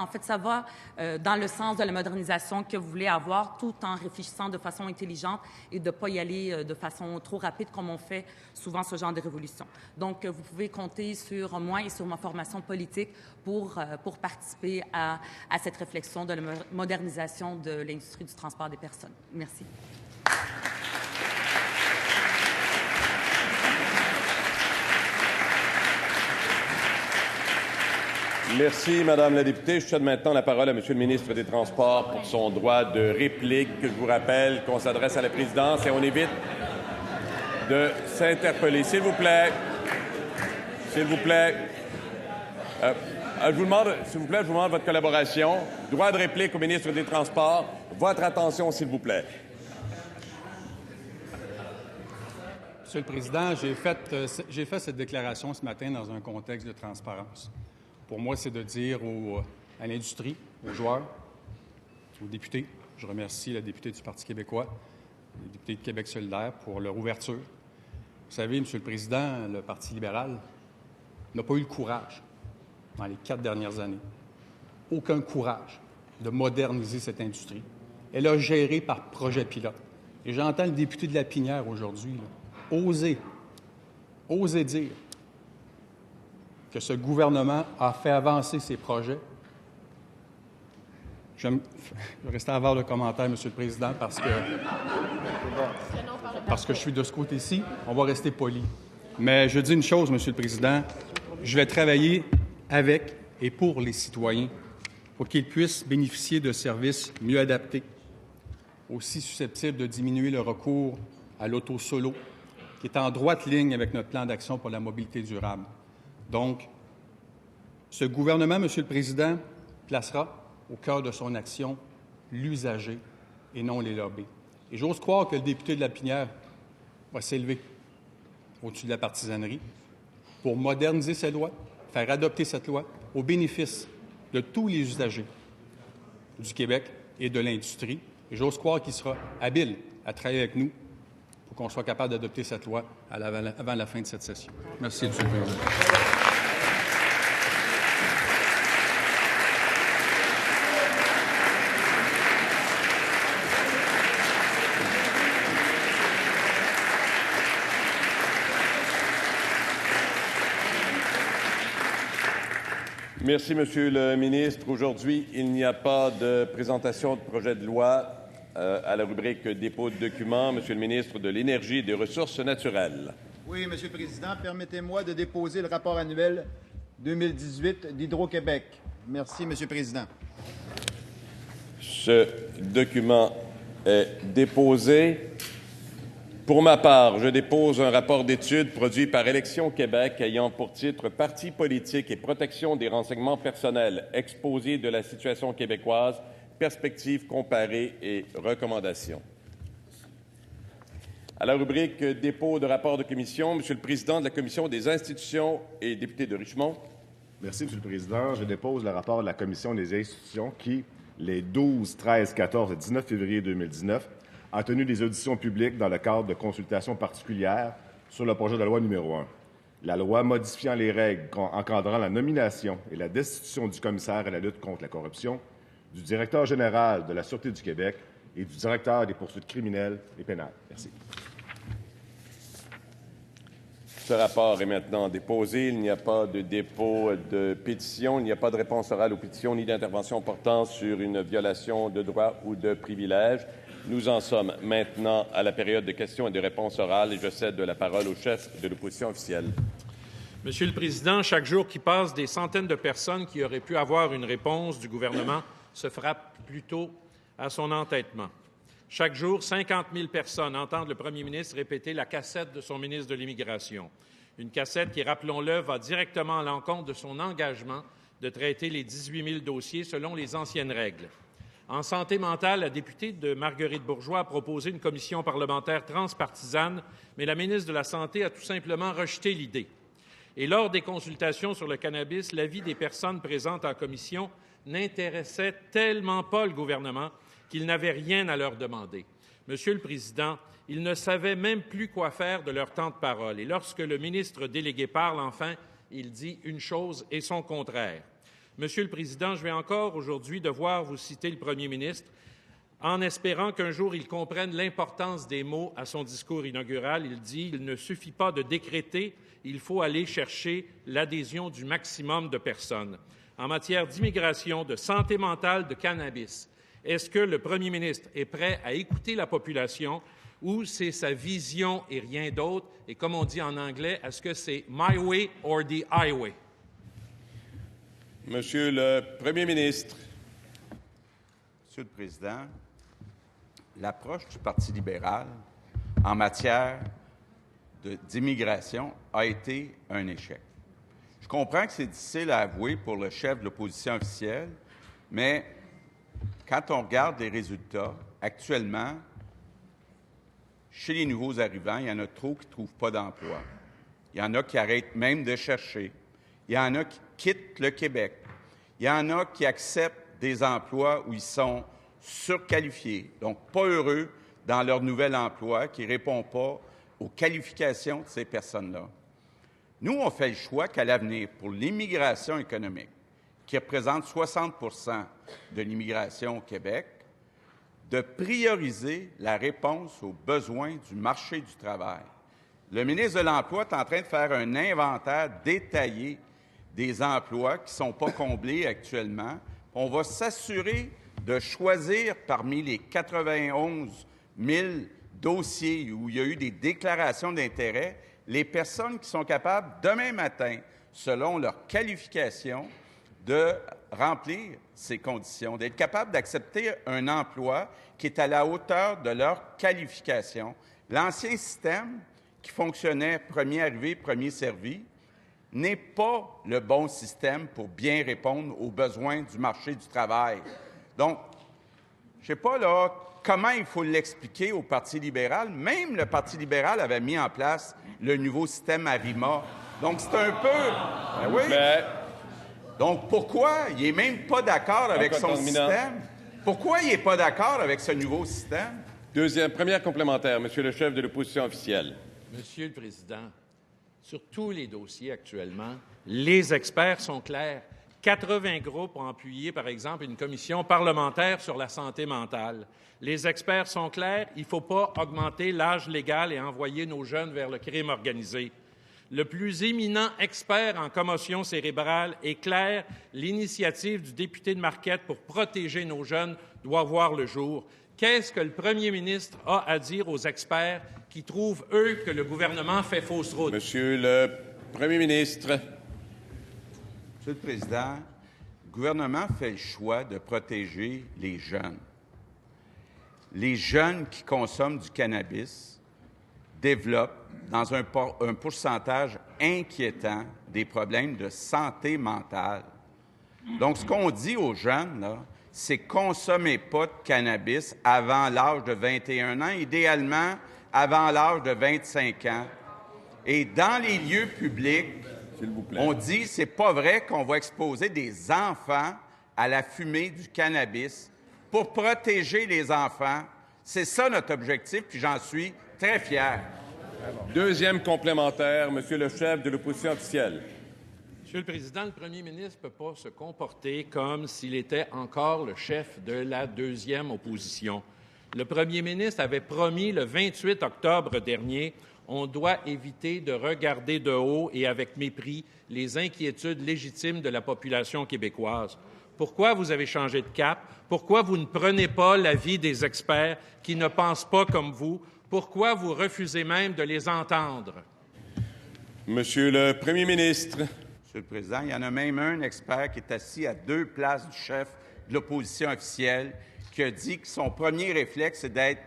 dans le sens de la modernisation que vous voulez avoir, tout en réfléchissant de façon intelligente et de ne pas y aller de façon trop rapide comme on fait souvent ce genre de révolution. Donc, vous pouvez compter sur moi et sur ma formation politique pour participer à cette réflexion de la modernisation de l'industrie du transport des personnes. Merci. Merci, Madame la députée. Je cède maintenant la parole à Monsieur le ministre des Transports pour son droit de réplique. Je vous rappelle qu'on s'adresse à la présidence et on évite de s'interpeller. S'il vous plaît. S'il vous plaît. Je vous demande votre collaboration. Droit de réplique au ministre des Transports. Votre attention, s'il vous plaît. Monsieur le Président, j'ai fait cette déclaration ce matin dans un contexte de transparence. Pour moi, c'est de dire à l'industrie, aux joueurs, aux députés, je remercie la députée du Parti québécois, les députés de Québec solidaire pour leur ouverture. Vous savez, Monsieur le Président, le Parti libéral n'a pas eu le courage, dans les 4 dernières années, aucun courage de moderniser cette industrie. Elle a géré par projet pilote. Et j'entends le député de Lapinière aujourd'hui oser dire que ce gouvernement a fait avancer ses projets. Je vais rester à voir le commentaire, Monsieur le Président, parce que je suis de ce côté-ci. On va rester poli. Mais je dis une chose, Monsieur le Président, je vais travailler avec et pour les citoyens pour qu'ils puissent bénéficier de services mieux adaptés, aussi susceptibles de diminuer le recours à l'auto solo, qui est en droite ligne avec notre plan d'action pour la mobilité durable. Donc, ce gouvernement, Monsieur le Président, placera au cœur de son action l'usager et non les lobbies. Et j'ose croire que le député de Lapinière va s'élever au-dessus de la partisanerie pour moderniser cette loi, faire adopter cette loi au bénéfice de tous les usagers du Québec et de l'industrie. Et j'ose croire qu'il sera habile à travailler avec nous pour qu'on soit capable d'adopter cette loi avant la fin de cette session. Merci, Monsieur le Président. Merci, Monsieur le ministre. Aujourd'hui, il n'y a pas de présentation de projet de loi à la rubrique dépôt de documents. Monsieur le ministre de l'Énergie et des Ressources naturelles. Oui, Monsieur le Président, permettez-moi de déposer le rapport annuel 2018 d'Hydro-Québec. Merci, Monsieur le Président. Ce document est déposé. Pour ma part, je dépose un rapport d'étude produit par Élections Québec ayant pour titre « Partis politiques et protection des renseignements personnels, exposé de la situation québécoise, perspectives comparées et recommandations ». À la rubrique « Dépôt de rapport de commission », Monsieur le Président de la Commission des institutions et député de Richmond. Merci, Monsieur le Président. Je dépose le rapport de la Commission des institutions qui, les 12, 13, 14 et 19 février 2019, a tenu des auditions publiques dans le cadre de consultations particulières sur le projet de loi numéro 1. La loi modifiant les règles encadrant la nomination et la destitution du commissaire à la lutte contre la corruption, du directeur général de la Sûreté du Québec et du directeur des poursuites criminelles et pénales. Merci. Ce rapport est maintenant déposé. Il n'y a pas de dépôt de pétition, il n'y a pas de réponse orale aux pétitions ni d'intervention portant sur une violation de droits ou de privilèges. Nous en sommes maintenant à la période de questions et de réponses orales et je cède la parole au chef de l'opposition officielle. Monsieur le Président, chaque jour qui passe, des centaines de personnes qui auraient pu avoir une réponse du gouvernement se frappent plutôt à son entêtement. Chaque jour, 50 000 personnes entendent le premier ministre répéter la cassette de son ministre de l'Immigration. Une cassette qui, rappelons-le, va directement à l'encontre de son engagement de traiter les 18 000 dossiers selon les anciennes règles. En santé mentale, la députée de Marguerite Bourgeois a proposé une commission parlementaire transpartisane, mais la ministre de la Santé a tout simplement rejeté l'idée. Et lors des consultations sur le cannabis, l'avis des personnes présentes en commission n'intéressait tellement pas le gouvernement qu'il n'avait rien à leur demander. Monsieur le Président, ils ne savaient même plus quoi faire de leur temps de parole. Et lorsque le ministre délégué parle, enfin, il dit une chose et son contraire. Monsieur le Président, je vais encore aujourd'hui devoir vous citer le premier ministre en espérant qu'un jour il comprenne l'importance des mots à son discours inaugural. Il dit « Il ne suffit pas de décréter, il faut aller chercher l'adhésion du maximum de personnes. » En matière d'immigration, de santé mentale, de cannabis, est-ce que le premier ministre est prêt à écouter la population ou c'est sa vision et rien d'autre? Et comme on dit en anglais, est-ce que c'est « my way or the highway » ? Monsieur le Premier ministre. Monsieur le Président, l'approche du Parti libéral en matière d'immigration a été un échec. Je comprends que c'est difficile à avouer pour le chef de l'opposition officielle, mais quand on regarde les résultats, actuellement, chez les nouveaux arrivants, il y en a trop qui ne trouvent pas d'emploi. Il y en a qui arrêtent même de chercher. Il y en a qui quittent le Québec. Il y en a qui acceptent des emplois où ils sont surqualifiés, donc pas heureux dans leur nouvel emploi, qui ne répond pas aux qualifications de ces personnes-là. Nous, on fait le choix qu'à l'avenir, pour l'immigration économique, qui représente 60 de l'immigration au Québec, de prioriser la réponse aux besoins du marché du travail. Le ministre de l'Emploi est en train de faire un inventaire détaillé des emplois qui ne sont pas comblés actuellement. On va s'assurer de choisir parmi les 91 000 dossiers où il y a eu des déclarations d'intérêt, les personnes qui sont capables, demain matin, selon leur qualification, de remplir ces conditions, d'être capables d'accepter un emploi qui est à la hauteur de leur qualification. L'ancien système qui fonctionnait premier arrivé, premier servi, n'est pas le bon système pour bien répondre aux besoins du marché du travail. Donc, je ne sais pas là, comment il faut l'expliquer au Parti libéral. Même le Parti libéral avait mis en place le nouveau système ARIMA. Donc, c'est un peu... Ben oui. Donc, pourquoi il n'est même pas d'accord avec son système? Pourquoi il n'est pas d'accord avec ce nouveau système? Première complémentaire, Monsieur le chef de l'opposition officielle. Monsieur le Président, sur tous les dossiers actuellement, les experts sont clairs. 80 groupes ont appuyé, par exemple, une commission parlementaire sur la santé mentale. Les experts sont clairs, il ne faut pas augmenter l'âge légal et envoyer nos jeunes vers le crime organisé. Le plus éminent expert en commotion cérébrale est clair, l'initiative du député de Marquette pour protéger nos jeunes doit voir le jour. Qu'est-ce que le premier ministre a à dire aux experts qui trouvent, eux, que le gouvernement fait fausse route? Monsieur le Premier ministre. Monsieur le Président, le gouvernement fait le choix de protéger les jeunes. Les jeunes qui consomment du cannabis développent, dans un pourcentage inquiétant, des problèmes de santé mentale. Donc, ce qu'on dit aux jeunes, là, c'est consommez pas de cannabis avant l'âge de 21 ans, idéalement avant l'âge de 25 ans. Et dans les lieux publics, on dit c'est pas vrai qu'on va exposer des enfants à la fumée du cannabis pour protéger les enfants. C'est ça notre objectif, puis j'en suis très fier. Deuxième complémentaire, Monsieur le chef de l'opposition officielle. Monsieur le Président, le premier ministre ne peut pas se comporter comme s'il était encore le chef de la deuxième opposition. Le premier ministre avait promis le 28 octobre dernier « On doit éviter de regarder de haut et avec mépris les inquiétudes légitimes de la population québécoise ». Pourquoi vous avez changé de cap? Pourquoi vous ne prenez pas l'avis des experts qui ne pensent pas comme vous? Pourquoi vous refusez même de les entendre? Monsieur le Premier ministre. Monsieur le Président, il y en a même un expert qui est assis à 2 places du chef de l'opposition officielle qui a dit que son premier réflexe, c'est d'être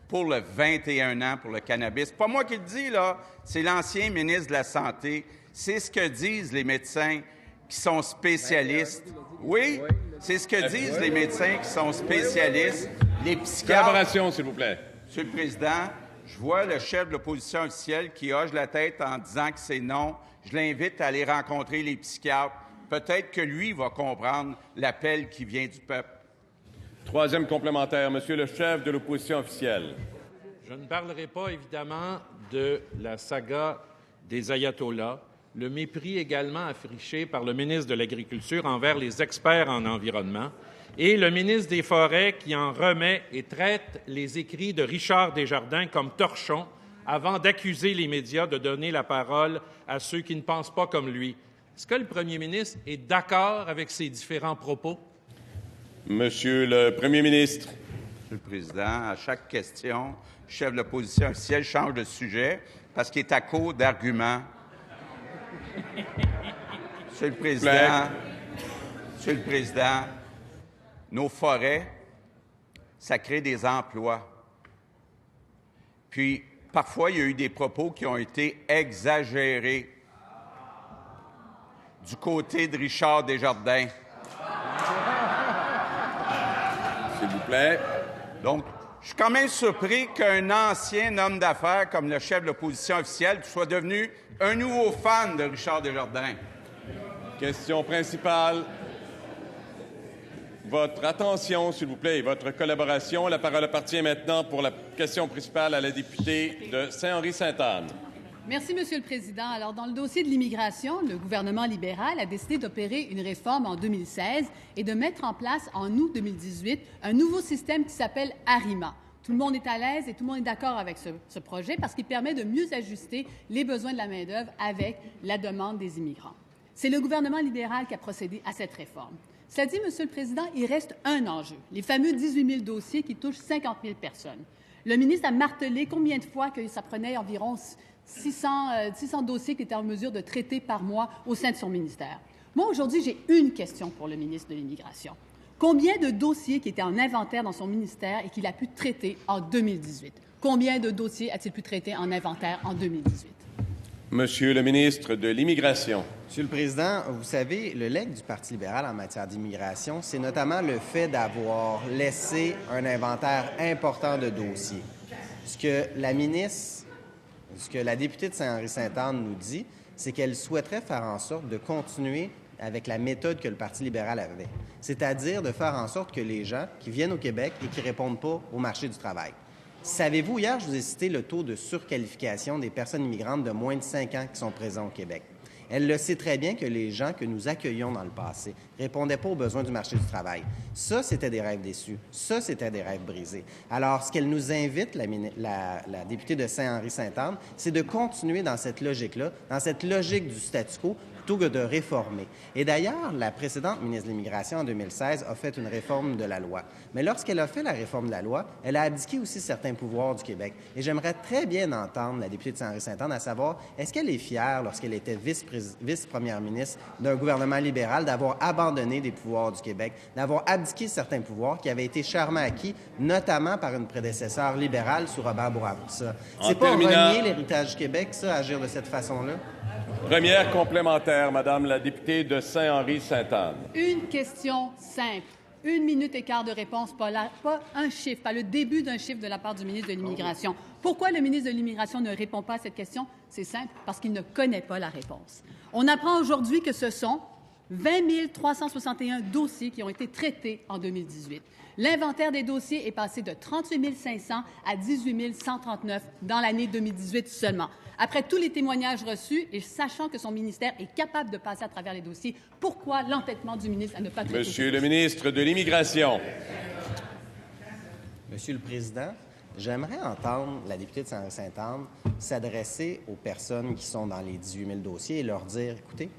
pour le 21 ans pour le cannabis. Pas moi qui le dis, là, c'est l'ancien ministre de la Santé. C'est ce que disent les médecins qui sont spécialistes. Oui, c'est ce que disent les médecins qui sont spécialistes. Les psychiatres... Collaboration, s'il vous plaît. Monsieur le Président, je vois le chef de l'opposition officielle qui hoche la tête en disant que c'est non. Je l'invite à aller rencontrer les psychiatres. Peut-être que lui va comprendre l'appel qui vient du peuple. Troisième complémentaire, Monsieur le chef de l'opposition officielle. Je ne parlerai pas, évidemment, de la saga des ayatollahs, le mépris également affiché par le ministre de l'Agriculture envers les experts en environnement et le ministre des Forêts qui en remet et traite les écrits de Richard Desjardins comme torchons avant d'accuser les médias de donner la parole à ceux qui ne pensent pas comme lui. Est-ce que le premier ministre est d'accord avec ces différents propos? Monsieur le Premier ministre. Monsieur le Président, à chaque question, le chef de l'opposition officielle change de sujet parce qu'il est à court d'arguments. Monsieur le Président, nos forêts, ça crée des emplois. Puis, parfois, il y a eu des propos qui ont été exagérés du côté de Richard Desjardins. S'il vous plaît. Donc, je suis quand même surpris qu'un ancien homme d'affaires comme le chef de l'opposition officielle soit devenu un nouveau fan de Richard Desjardins. Question principale. Votre attention, s'il vous plaît, et votre collaboration. La parole appartient maintenant pour la question principale à la députée de Saint-Henri-Sainte-Anne. Merci, Monsieur le Président. Alors, dans le dossier de l'immigration, le gouvernement libéral a décidé d'opérer une réforme en 2016 et de mettre en place, en août 2018, un nouveau système qui s'appelle ARIMA. Tout le monde est à l'aise et tout le monde est d'accord avec ce projet parce qu'il permet de mieux ajuster les besoins de la main-d'œuvre avec la demande des immigrants. C'est le gouvernement libéral qui a procédé à cette réforme. Cela dit, Monsieur le Président, il reste un enjeu, les fameux 18 000 dossiers qui touchent 50 000 personnes. Le ministre a martelé combien de fois que ça prenait environ 600 dossiers qu'il était en mesure de traiter par mois au sein de son ministère. Moi, aujourd'hui, j'ai une question pour le ministre de l'Immigration. Combien de dossiers qui étaient en inventaire dans son ministère et qu'il a pu traiter en 2018? Combien de dossiers a-t-il pu traiter en inventaire en 2018? Monsieur le ministre de l'Immigration. Monsieur le Président, vous savez, le legs du Parti libéral en matière d'immigration, c'est notamment le fait d'avoir laissé un inventaire important de dossiers. Ce que la députée de Saint-Henri-Sainte-Anne nous dit, c'est qu'elle souhaiterait faire en sorte de continuer avec la méthode que le Parti libéral avait, c'est-à-dire de faire en sorte que les gens qui viennent au Québec et qui ne répondent pas au marché du travail. Savez-vous, hier, je vous ai cité le taux de surqualification des personnes immigrantes de moins de 5 ans qui sont présents au Québec. Elle le sait très bien que les gens que nous accueillions dans le passé ne répondaient pas aux besoins du marché du travail. Ça, c'était des rêves déçus. Ça, c'était des rêves brisés. Alors, ce qu'elle nous invite, la députée de Saint-Henri-Sainte-Anne, c'est de continuer dans cette logique-là, dans cette logique du statu quo, plutôt que de réformer. Et d'ailleurs, la précédente ministre de l'Immigration, en 2016, a fait une réforme de la loi. Mais lorsqu'elle a fait la réforme de la loi, elle a abdiqué aussi certains pouvoirs du Québec. Et j'aimerais très bien entendre la députée de Saint-Henri-Sainte-Anne à savoir, est-ce qu'elle est fière, lorsqu'elle était vice-première ministre d'un gouvernement libéral, d'avoir abandonné des pouvoirs du Québec, d'avoir abdiqué certains pouvoirs qui avaient été chèrement acquis, notamment par une prédécesseur libérale sous Robert Bourassa. C'est pas renier l'héritage du Québec, ça, agir de cette façon-là? Première complémentaire, Madame la députée de Saint-Henri-Sainte-Anne. Une question simple. 1 minute et quart de réponse, pas un chiffre, pas le début d'un chiffre de la part du ministre de l'Immigration. Pourquoi le ministre de l'Immigration ne répond pas à cette question? C'est simple, parce qu'il ne connaît pas la réponse. On apprend aujourd'hui que ce sont 20 361 dossiers qui ont été traités en 2018. L'inventaire des dossiers est passé de 38 500 à 18 139 dans l'année 2018 seulement. Après tous les témoignages reçus et sachant que son ministère est capable de passer à travers les dossiers, pourquoi l'entêtement du ministre à ne pas traiter? Monsieur le ministre de l'Immigration. Monsieur le Président, j'aimerais entendre la députée de Saint-Henri-Sainte-Anne s'adresser aux personnes qui sont dans les 18 000 dossiers et leur dire, écoutez,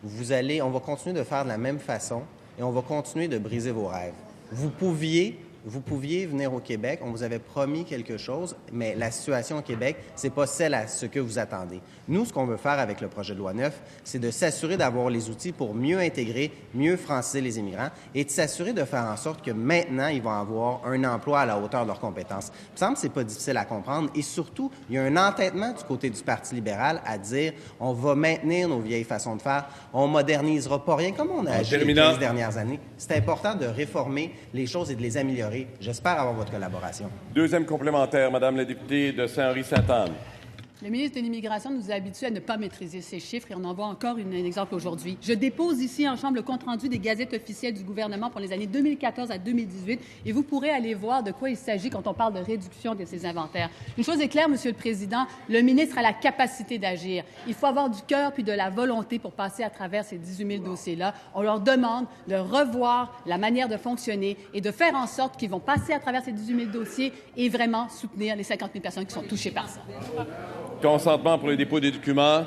on va continuer de faire de la même façon et on va continuer de briser vos rêves. Vous pouviez vous pouviez venir au Québec, on vous avait promis quelque chose, mais la situation au Québec, c'est pas celle à ce que vous attendez. Nous, ce qu'on veut faire avec le projet de loi 9, c'est de s'assurer d'avoir les outils pour mieux intégrer, mieux franciser les immigrants et de s'assurer de faire en sorte que maintenant, ils vont avoir un emploi à la hauteur de leurs compétences. Il me semble que c'est pas difficile à comprendre et surtout, il y a un entêtement du côté du Parti libéral à dire on va maintenir nos vieilles façons de faire, on modernisera pas rien comme on a agi les 15 dernières années. C'est important de réformer les choses et de les améliorer. J'espère avoir votre collaboration. Deuxième complémentaire, Madame la députée de Saint-Henri-Sainte-Anne. Le ministre de l'Immigration nous a habitués à ne pas maîtriser ces chiffres et on en voit encore un exemple aujourd'hui. Je dépose ici en Chambre le compte-rendu des gazettes officielles du gouvernement pour les années 2014 à 2018 et vous pourrez aller voir de quoi il s'agit quand on parle de réduction de ces inventaires. Une chose est claire, Monsieur le Président, le ministre a la capacité d'agir. Il faut avoir du cœur puis de la volonté pour passer à travers ces 18 000 dossiers-là. On leur demande de revoir la manière de fonctionner et de faire en sorte qu'ils vont passer à travers ces 18 000 dossiers et vraiment soutenir les 50 000 personnes qui sont touchées par ça. Consentement pour le dépôt des documents.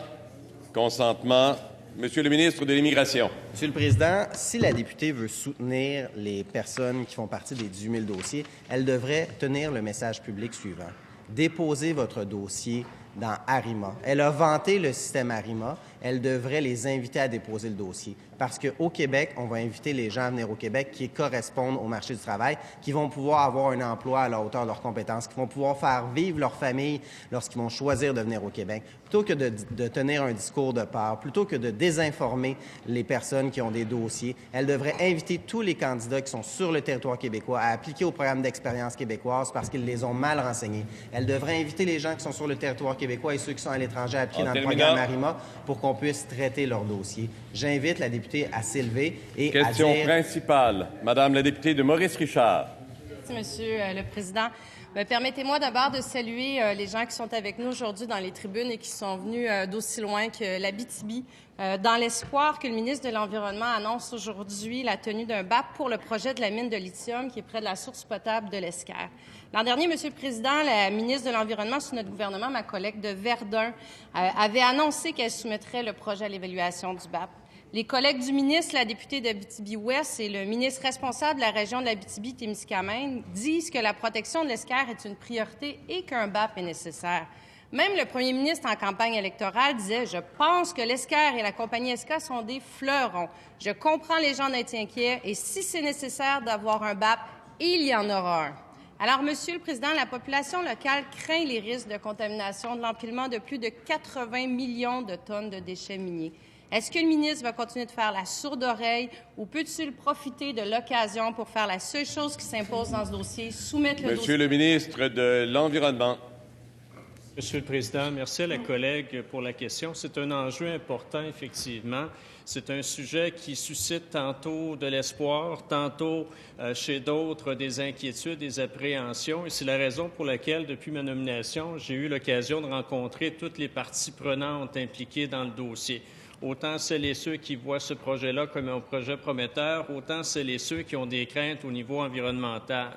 Consentement. Monsieur le ministre de l'Immigration. Monsieur le Président, si la députée veut soutenir les personnes qui font partie des 18 000 dossiers, elle devrait tenir le message public suivant. Déposez votre dossier dans Arima. Elle a vanté le système Arima. Elle devrait les inviter à déposer le dossier. Parce qu'au Québec, on va inviter les gens à venir au Québec qui correspondent au marché du travail, qui vont pouvoir avoir un emploi à la hauteur de leurs compétences, qui vont pouvoir faire vivre leur famille lorsqu'ils vont choisir de venir au Québec. Plutôt que de tenir un discours de peur, plutôt que de désinformer les personnes qui ont des dossiers, elle devrait inviter tous les candidats qui sont sur le territoire québécois à appliquer au programme d'expérience québécoise parce qu'ils les ont mal renseignés. Elle devrait inviter les gens qui sont sur le territoire québécois et ceux qui sont à l'étranger à appliquer dans le programme Arima pour qu'on puisse traiter leur dossier. J'invite la députée à s'élever et Question à dire... principale. Madame la députée de Maurice-Richard. Merci, Monsieur le Président. Permettez-moi d'abord de saluer les gens qui sont avec nous aujourd'hui dans les tribunes et qui sont venus d'aussi loin que l'Abitibi, dans l'espoir que le ministre de l'Environnement annonce aujourd'hui la tenue d'un BAP pour le projet de la mine de lithium qui est près de la source potable de l'Esquerre. L'an dernier, Monsieur le Président, la ministre de l'Environnement sous notre gouvernement, ma collègue de Verdun, avait annoncé qu'elle soumettrait le projet à l'évaluation du BAP. Les collègues du ministre, la députée d'Abitibi-Ouest et le ministre responsable de la région de l'Abitibi-Témiscamingue disent que la protection de l'Esquerre est une priorité et qu'un BAP est nécessaire. Même le premier ministre en campagne électorale disait « Je pense que l'Esquerre et la compagnie ESCA sont des fleurons. Je comprends les gens d'être inquiets et si c'est nécessaire d'avoir un BAP, il y en aura un. » Alors, Monsieur le Président, la population locale craint les risques de contamination de l'empilement de plus de 80 millions de tonnes de déchets miniers. Est-ce que le ministre va continuer de faire la sourde oreille ou peut-il profiter de l'occasion pour faire la seule chose qui s'impose dans ce dossier, soumettre le dossier? Monsieur le ministre de l'Environnement. Monsieur le Président, merci à la collègue pour la question. C'est un enjeu important, effectivement. C'est un sujet qui suscite tantôt de l'espoir, tantôt chez d'autres des inquiétudes, des appréhensions. Et c'est la raison pour laquelle, depuis ma nomination, j'ai eu l'occasion de rencontrer toutes les parties prenantes impliquées dans le dossier. Autant celles et ceux qui voient ce projet-là comme un projet prometteur, autant celles et ceux qui ont des craintes au niveau environnemental.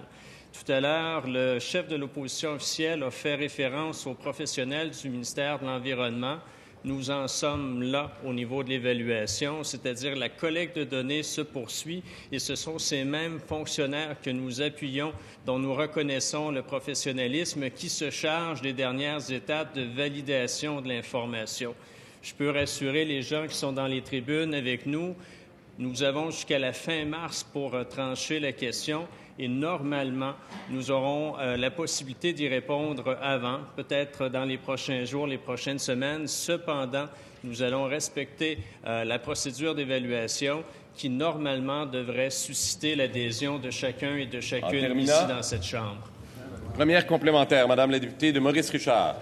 Tout à l'heure, le chef de l'opposition officielle a fait référence aux professionnels du ministère de l'Environnement. Nous en sommes là au niveau de l'évaluation, c'est-à-dire la collecte de données se poursuit et ce sont ces mêmes fonctionnaires que nous appuyons, dont nous reconnaissons le professionnalisme, qui se chargent des dernières étapes de validation de l'information. Je peux rassurer les gens qui sont dans les tribunes avec nous. Nous avons jusqu'à la fin mars pour trancher la question et normalement, nous aurons la possibilité d'y répondre avant, peut-être dans les prochains jours, les prochaines semaines. Cependant, nous allons respecter la procédure d'évaluation qui, normalement, devrait susciter l'adhésion de chacun et de chacune ici dans cette Chambre. Première complémentaire, Madame la députée de Maurice-Richard.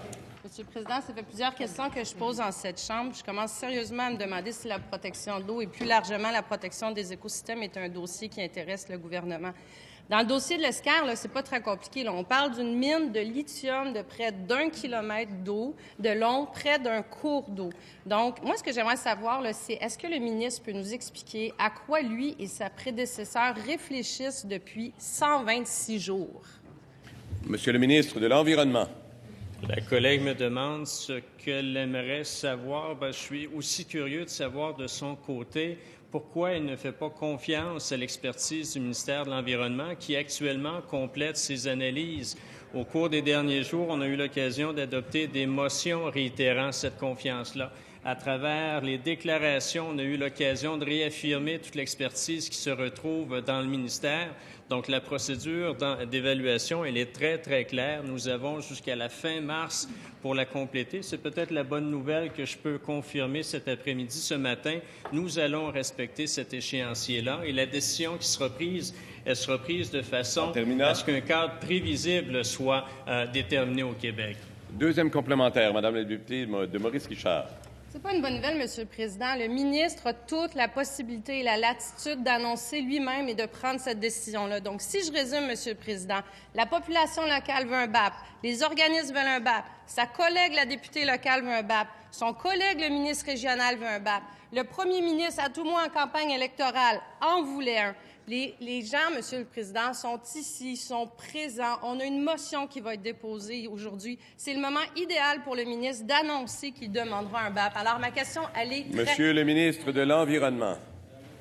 Monsieur le Président, ça fait plusieurs questions que je pose dans cette Chambre. Je commence sérieusement à me demander si la protection de l'eau et plus largement la protection des écosystèmes est un dossier qui intéresse le gouvernement. Dans le dossier de l'Esquerre, c'est pas très compliqué. Là. On parle d'une mine de lithium de près d'1 kilomètre d'eau, de long, près d'un cours d'eau. Donc, moi, ce que j'aimerais savoir, c'est est-ce que le ministre peut nous expliquer à quoi lui et sa prédécesseur réfléchissent depuis 126 jours? Monsieur le ministre de l'Environnement. La collègue me demande ce qu'elle aimerait savoir. Je suis aussi curieux de savoir de son côté pourquoi elle ne fait pas confiance à l'expertise du ministère de l'Environnement qui actuellement complète ses analyses. Au cours des derniers jours, on a eu l'occasion d'adopter des motions réitérant cette confiance-là. À travers les déclarations, on a eu l'occasion de réaffirmer toute l'expertise qui se retrouve dans le ministère. Donc, la procédure d'évaluation, elle est très, très claire. Nous avons jusqu'à la fin mars pour la compléter. C'est peut-être la bonne nouvelle que je peux confirmer cet après-midi, ce matin. Nous allons respecter cet échéancier-là et la décision qui sera prise, elle sera prise de façon à ce qu'un cadre prévisible soit déterminé au Québec. Deuxième complémentaire, Madame la députée de Maurice Richard. C'est pas une bonne nouvelle, Monsieur le Président. Le ministre a toute la possibilité et la latitude d'annoncer lui-même et de prendre cette décision-là. Donc, si je résume, Monsieur le Président, la population locale veut un BAP, les organismes veulent un BAP, sa collègue, la députée locale, veut un BAP, son collègue, le ministre régional, veut un BAP, le premier ministre, à tout moins en campagne électorale, en voulait un. Les gens, Monsieur le Président, sont ici, sont présents. On a une motion qui va être déposée aujourd'hui. C'est le moment idéal pour le ministre d'annoncer qu'il demandera un BAP. Alors, ma question, elle est très... Monsieur le ministre de l'Environnement.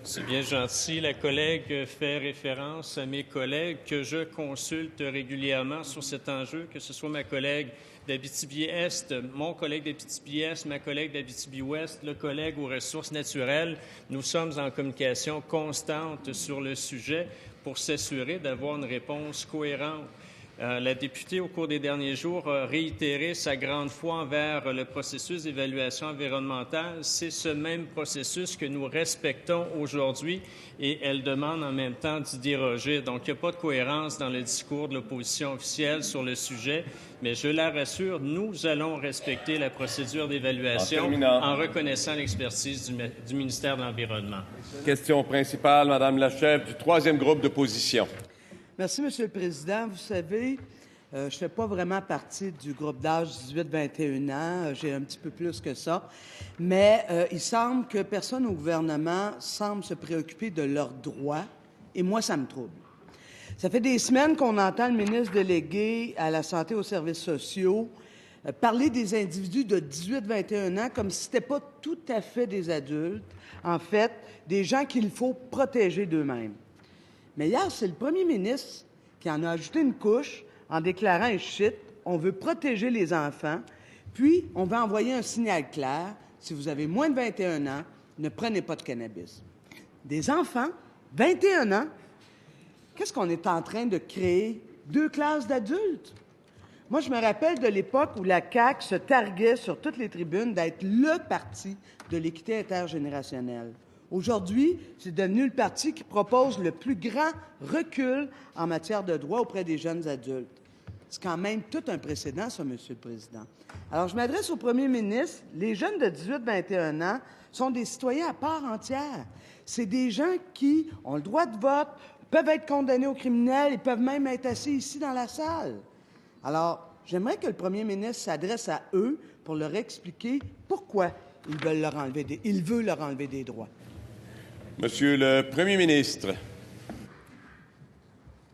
C'est bien gentil. La collègue fait référence à mes collègues que je consulte régulièrement sur cet enjeu, que ce soit ma collègue d'Abitibi-Est, mon collègue d'Abitibi-Est, ma collègue d'Abitibi-Ouest, le collègue aux ressources naturelles. Nous sommes en communication constante sur le sujet pour s'assurer d'avoir une réponse cohérente. La députée, au cours des derniers jours, a réitéré sa grande foi envers le processus d'évaluation environnementale. C'est ce même processus que nous respectons aujourd'hui et elle demande en même temps d'y déroger. Donc, il n'y a pas de cohérence dans le discours de l'opposition officielle sur le sujet, mais je la rassure, nous allons respecter la procédure d'évaluation en reconnaissant l'expertise du ministère de l'Environnement. Question principale, Madame la chef du troisième groupe d'opposition. Merci, Monsieur le Président. Vous savez, je ne fais pas vraiment partie du groupe d'âge 18-21 ans. J'ai un petit peu plus que ça. Mais il semble que personne au gouvernement semble se préoccuper de leurs droits. Et moi, ça me trouble. Ça fait des semaines qu'on entend le ministre délégué à la Santé et aux services sociaux parler des individus de 18-21 ans comme si ce n'était pas tout à fait des adultes. En fait, des gens qu'il faut protéger d'eux-mêmes. Mais hier, c'est le premier ministre qui en a ajouté une couche en déclarant, et je cite, « On veut protéger les enfants, puis on va envoyer un signal clair, si vous avez moins de 21 ans, ne prenez pas de cannabis. » Des enfants, 21 ans, qu'est-ce qu'on est en train de créer? 2 classes d'adultes? Moi, je me rappelle de l'époque où la CAQ se targuait sur toutes les tribunes d'être le parti de l'équité intergénérationnelle. Aujourd'hui, c'est devenu le parti qui propose le plus grand recul en matière de droits auprès des jeunes adultes. C'est quand même tout un précédent, ça, Monsieur le Président. Alors, je m'adresse au premier ministre. Les jeunes de 18-21 ans sont des citoyens à part entière. C'est des gens qui ont le droit de vote, peuvent être condamnés au criminel et peuvent même être assis ici dans la salle. Alors, j'aimerais que le premier ministre s'adresse à eux pour leur expliquer pourquoi il veut leur enlever des droits. Monsieur le Premier ministre.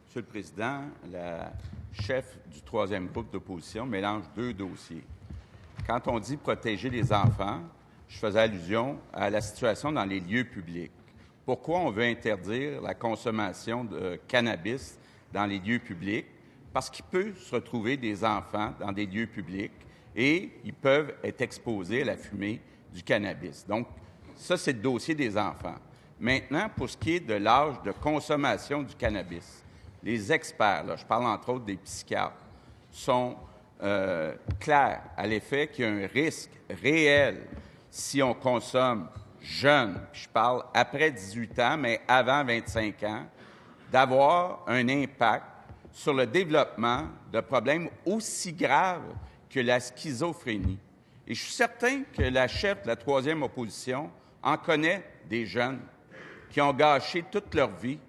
Monsieur le Président, la chef du troisième groupe d'opposition mélange 2 dossiers. Quand on dit protéger les enfants, je faisais allusion à la situation dans les lieux publics. Pourquoi on veut interdire la consommation de cannabis dans les lieux publics? Parce qu'il peut se retrouver des enfants dans des lieux publics et ils peuvent être exposés à la fumée du cannabis. Donc, ça, c'est le dossier des enfants. Maintenant, pour ce qui est de l'âge de consommation du cannabis, les experts, là, je parle entre autres des psychiatres, sont clairs à l'effet qu'il y a un risque réel si on consomme jeune, puis je parle après 18 ans, mais avant 25 ans, d'avoir un impact sur le développement de problèmes aussi graves que la schizophrénie. Et je suis certain que la chef de la troisième opposition en connaît des jeunes qui ont gâché toute leur vie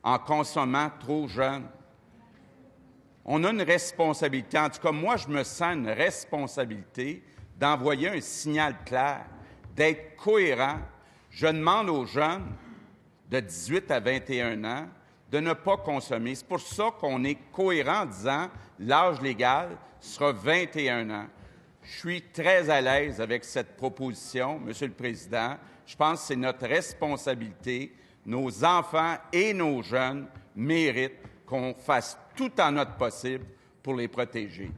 en consommant trop jeune. On a une responsabilité, en tout cas moi je me sens une responsabilité d'envoyer un signal clair, d'être cohérent. Je demande aux jeunes de 18 à 21 ans de ne pas consommer. C'est pour ça qu'on est cohérent en disant l'âge légal sera 21 ans. Je suis très à l'aise avec cette proposition, Monsieur le Président. Je pense que c'est notre responsabilité. Nos enfants et nos jeunes méritent qu'on fasse tout en notre possible pour les protéger.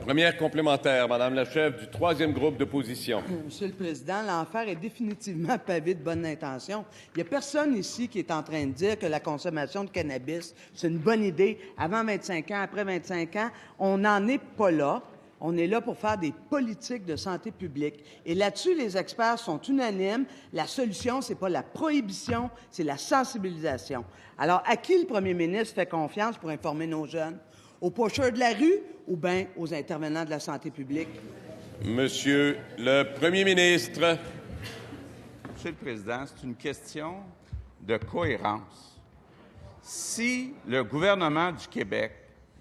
Première complémentaire, Madame la chef du troisième groupe d'opposition. Monsieur le Président, l'enfer est définitivement pavé de bonnes intentions. Il n'y a personne ici qui est en train de dire que la consommation de cannabis, c'est une bonne idée avant 25 ans, après 25 ans. On n'en est pas là. On est là pour faire des politiques de santé publique. Et là-dessus, les experts sont unanimes. La solution, c'est pas la prohibition, c'est la sensibilisation. Alors, à qui le premier ministre fait confiance pour informer nos jeunes? Aux pocheurs de la rue ou bien aux intervenants de la santé publique? Monsieur le premier ministre. Monsieur le Président, c'est une question de cohérence. Si le gouvernement du Québec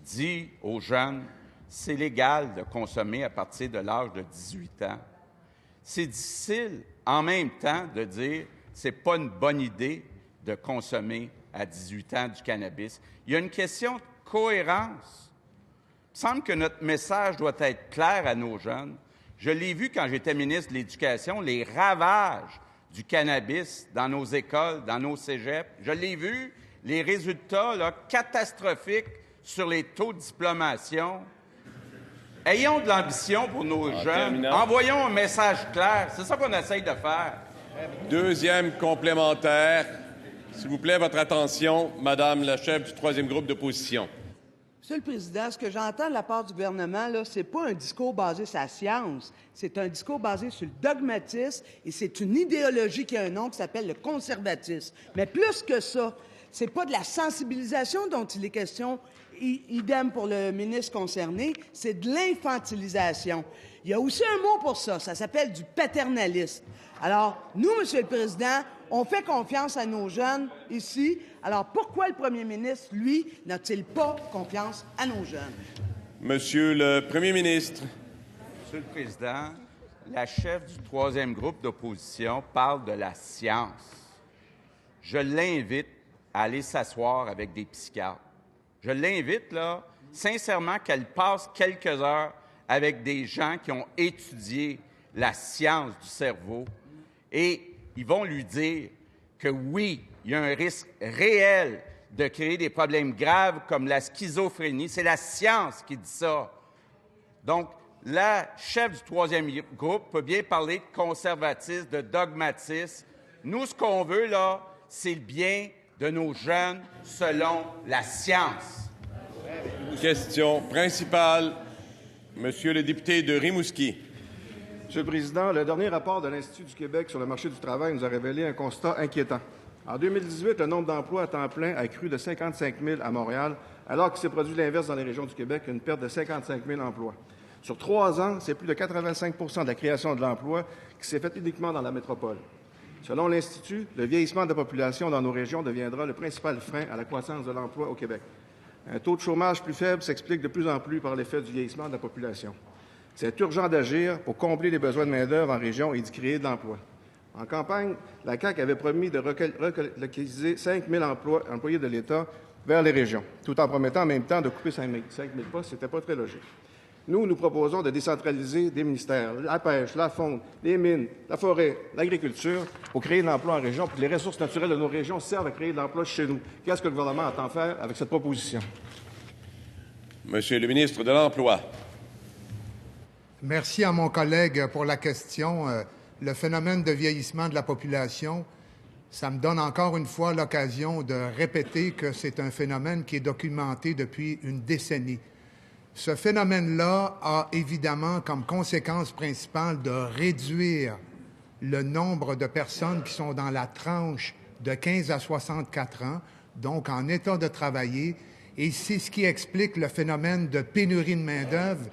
dit aux jeunes c'est légal de consommer à partir de l'âge de 18 ans, c'est difficile en même temps de dire c'est pas une bonne idée de consommer à 18 ans du cannabis. Il y a une question de cohérence. Il me semble que notre message doit être clair à nos jeunes. Je l'ai vu quand j'étais ministre de l'Éducation, les ravages du cannabis dans nos écoles, dans nos cégeps. Je l'ai vu, les résultats là, catastrophiques sur les taux de diplomation. Ayons de l'ambition pour nos jeunes. Terminant. Envoyons un message clair. C'est ça qu'on essaye de faire. Deuxième complémentaire. S'il vous plaît, votre attention, Madame la chef du troisième groupe d'opposition. Monsieur le Président, ce que j'entends de la part du gouvernement, là, c'est pas un discours basé sur la science. C'est un discours basé sur le dogmatisme et c'est une idéologie qui a un nom qui s'appelle le conservatisme. Mais plus que ça, c'est pas de la sensibilisation dont il est question. Idem pour le ministre concerné, c'est de l'infantilisation. Il y a aussi un mot pour ça, ça s'appelle du paternalisme. Alors, nous, Monsieur le Président, on fait confiance à nos jeunes ici. Alors, pourquoi le premier ministre, lui, n'a-t-il pas confiance à nos jeunes? Monsieur le premier ministre. Monsieur le Président, la chef du troisième groupe d'opposition parle de la science. Je l'invite à aller s'asseoir avec des psychiatres. Je l'invite, là, sincèrement, qu'elle passe quelques heures avec des gens qui ont étudié la science du cerveau et ils vont lui dire que oui, il y a un risque réel de créer des problèmes graves comme la schizophrénie. C'est la science qui dit ça. Donc, la chef du troisième groupe peut bien parler de conservatisme, de dogmatisme. Nous, ce qu'on veut, là, c'est le bien de nos jeunes selon la science. Question principale, Monsieur le député de Rimouski. Monsieur le Président, le dernier rapport de l'Institut du Québec sur le marché du travail nous a révélé un constat inquiétant. En 2018, le nombre d'emplois à temps plein a crû de 55 000 à Montréal, alors qu'il s'est produit l'inverse dans les régions du Québec, une perte de 55 000 emplois. Sur 3 ans, c'est plus de 85 % de la création de l'emploi qui s'est faite uniquement dans la métropole. Selon l'Institut, le vieillissement de la population dans nos régions deviendra le principal frein à la croissance de l'emploi au Québec. Un taux de chômage plus faible s'explique de plus en plus par l'effet du vieillissement de la population. C'est urgent d'agir pour combler les besoins de main-d'œuvre en région et d'y créer de l'emploi. En campagne, la CAQ avait promis de relocaliser 5 000 employés de l'État vers les régions, tout en promettant en même temps de couper 5 000 postes. Ce n'était pas très logique. Nous proposons de décentraliser des ministères, la pêche, la faune, les mines, la forêt, l'agriculture, pour créer de l'emploi en région, pour que les ressources naturelles de nos régions servent à créer de l'emploi chez nous. Qu'est-ce que le gouvernement entend faire avec cette proposition? Monsieur le ministre de l'Emploi. Merci à mon collègue pour la question. Le phénomène de vieillissement de la population, ça me donne encore une fois l'occasion de répéter que c'est un phénomène qui est documenté depuis une décennie. Ce phénomène-là a évidemment comme conséquence principale de réduire le nombre de personnes qui sont dans la tranche de 15 à 64 ans, donc en état de travailler, et c'est ce qui explique le phénomène de pénurie de main-d'œuvre.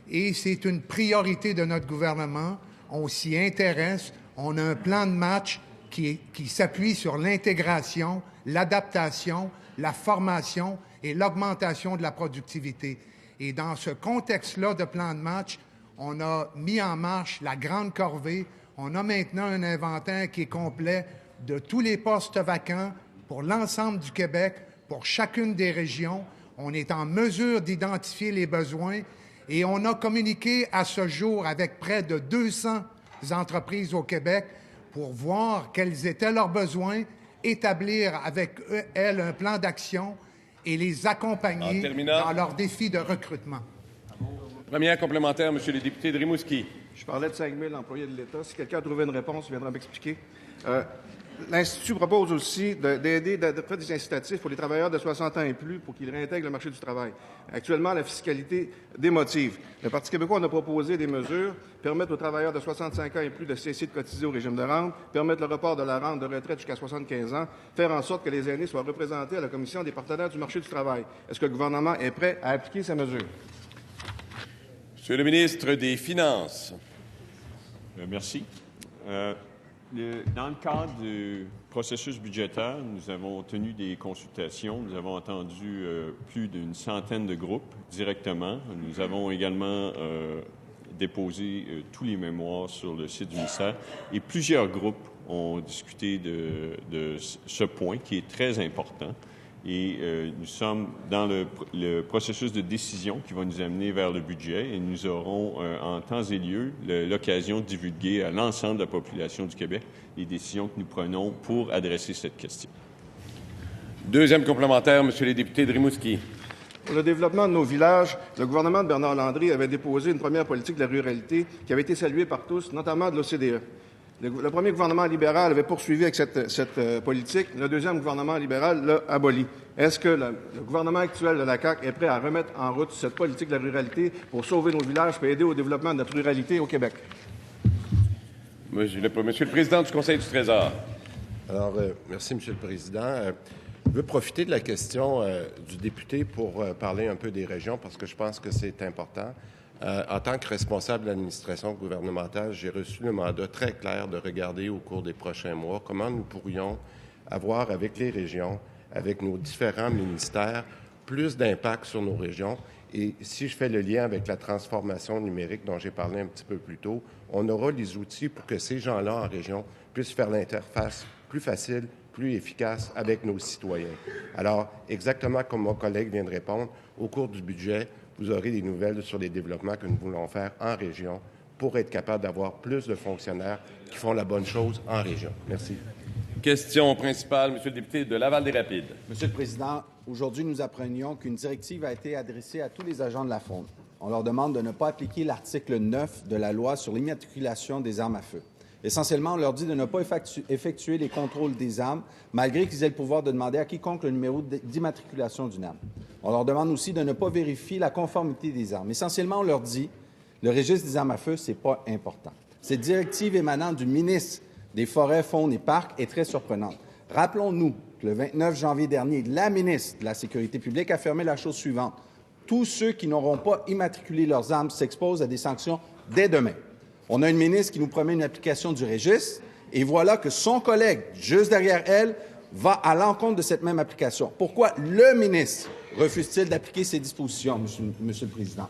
Et c'est une priorité de notre gouvernement. On s'y intéresse. On a un plan de match qui s'appuie sur l'intégration, l'adaptation, la formation et l'augmentation de la productivité. Et dans ce contexte-là de plan de match, on a mis en marche la grande corvée. On a maintenant un inventaire qui est complet de tous les postes vacants pour l'ensemble du Québec, pour chacune des régions. On est en mesure d'identifier les besoins et on a communiqué à ce jour avec près de 200 entreprises au Québec pour voir quels étaient leurs besoins, établir avec elles un plan d'action et les accompagner dans leurs défis de recrutement. Première complémentaire, M. le député de Rimouski. Je parlais de 5 000 employés de l'État. Si quelqu'un a trouvé une réponse, il viendra m'expliquer. L'Institut propose aussi d'aider, de faire des incitatifs pour les travailleurs de 60 ans et plus pour qu'ils réintègrent le marché du travail. Actuellement, la fiscalité démotive. Le Parti québécois en a proposé des mesures, permettre aux travailleurs de 65 ans et plus de cesser de cotiser au régime de rente, permettre le report de la rente de retraite jusqu'à 75 ans, faire en sorte que les aînés soient représentés à la Commission des partenaires du marché du travail. Est-ce que le gouvernement est prêt à appliquer ces mesures? Monsieur le ministre des Finances. Merci. Dans le cadre du processus budgétaire, nous avons tenu des consultations. Nous avons entendu plus d'une centaine de groupes directement. Nous avons également déposé tous les mémoires sur le site du ministère et plusieurs groupes ont discuté de ce point qui est très important. Et nous sommes dans le processus de décision qui va nous amener vers le budget et nous aurons en temps et lieu l'occasion de divulguer à l'ensemble de la population du Québec les décisions que nous prenons pour adresser cette question. Deuxième complémentaire, M. le député de Rimouski. Pour le développement de nos villages, le gouvernement de Bernard Landry avait déposé une première politique de la ruralité qui avait été saluée par tous, notamment de l'OCDE. Le premier gouvernement libéral avait poursuivi avec cette politique. Le deuxième gouvernement libéral l'a aboli. Est-ce que le gouvernement actuel de la CAQ est prêt à remettre en route cette politique de la ruralité pour sauver nos villages et aider au développement de notre ruralité au Québec? Monsieur le Président du Conseil du Trésor. Alors, merci, Monsieur le Président. Je veux profiter de la question du député pour parler un peu des régions parce que je pense que c'est important. En tant que responsable de l'administration gouvernementale, j'ai reçu le mandat très clair de regarder au cours des prochains mois comment nous pourrions avoir avec les régions, avec nos différents ministères, plus d'impact sur nos régions. Et si je fais le lien avec la transformation numérique dont j'ai parlé un petit peu plus tôt, on aura les outils pour que ces gens-là en région puissent faire l'interface plus facile, plus efficace avec nos citoyens. Alors, exactement comme mon collègue vient de répondre, au cours du budget, vous aurez des nouvelles sur les développements que nous voulons faire en région pour être capable d'avoir plus de fonctionnaires qui font la bonne chose en région. Merci. Question principale, Monsieur le député de Laval-des-Rapides. Monsieur le Président, aujourd'hui, nous apprenions qu'une directive a été adressée à tous les agents de la Fonde. On leur demande de ne pas appliquer l'article 9 de la loi sur l'immatriculation des armes à feu. Essentiellement, on leur dit de ne pas effectuer les contrôles des armes, malgré qu'ils aient le pouvoir de demander à quiconque le numéro d'immatriculation d'une arme. On leur demande aussi de ne pas vérifier la conformité des armes. Essentiellement, on leur dit le registre des armes à feu, ce n'est pas important. Cette directive émanant du ministre des Forêts, Faunes et Parcs est très surprenante. Rappelons-nous que le 29 janvier dernier, la ministre de la Sécurité publique a affirmé la chose suivante. Tous ceux qui n'auront pas immatriculé leurs armes s'exposent à des sanctions dès demain. On a une ministre qui nous promet une application du registre et voilà que son collègue, juste derrière elle, va à l'encontre de cette même application. Pourquoi le ministre refuse-t-il d'appliquer ces dispositions, Monsieur le Président?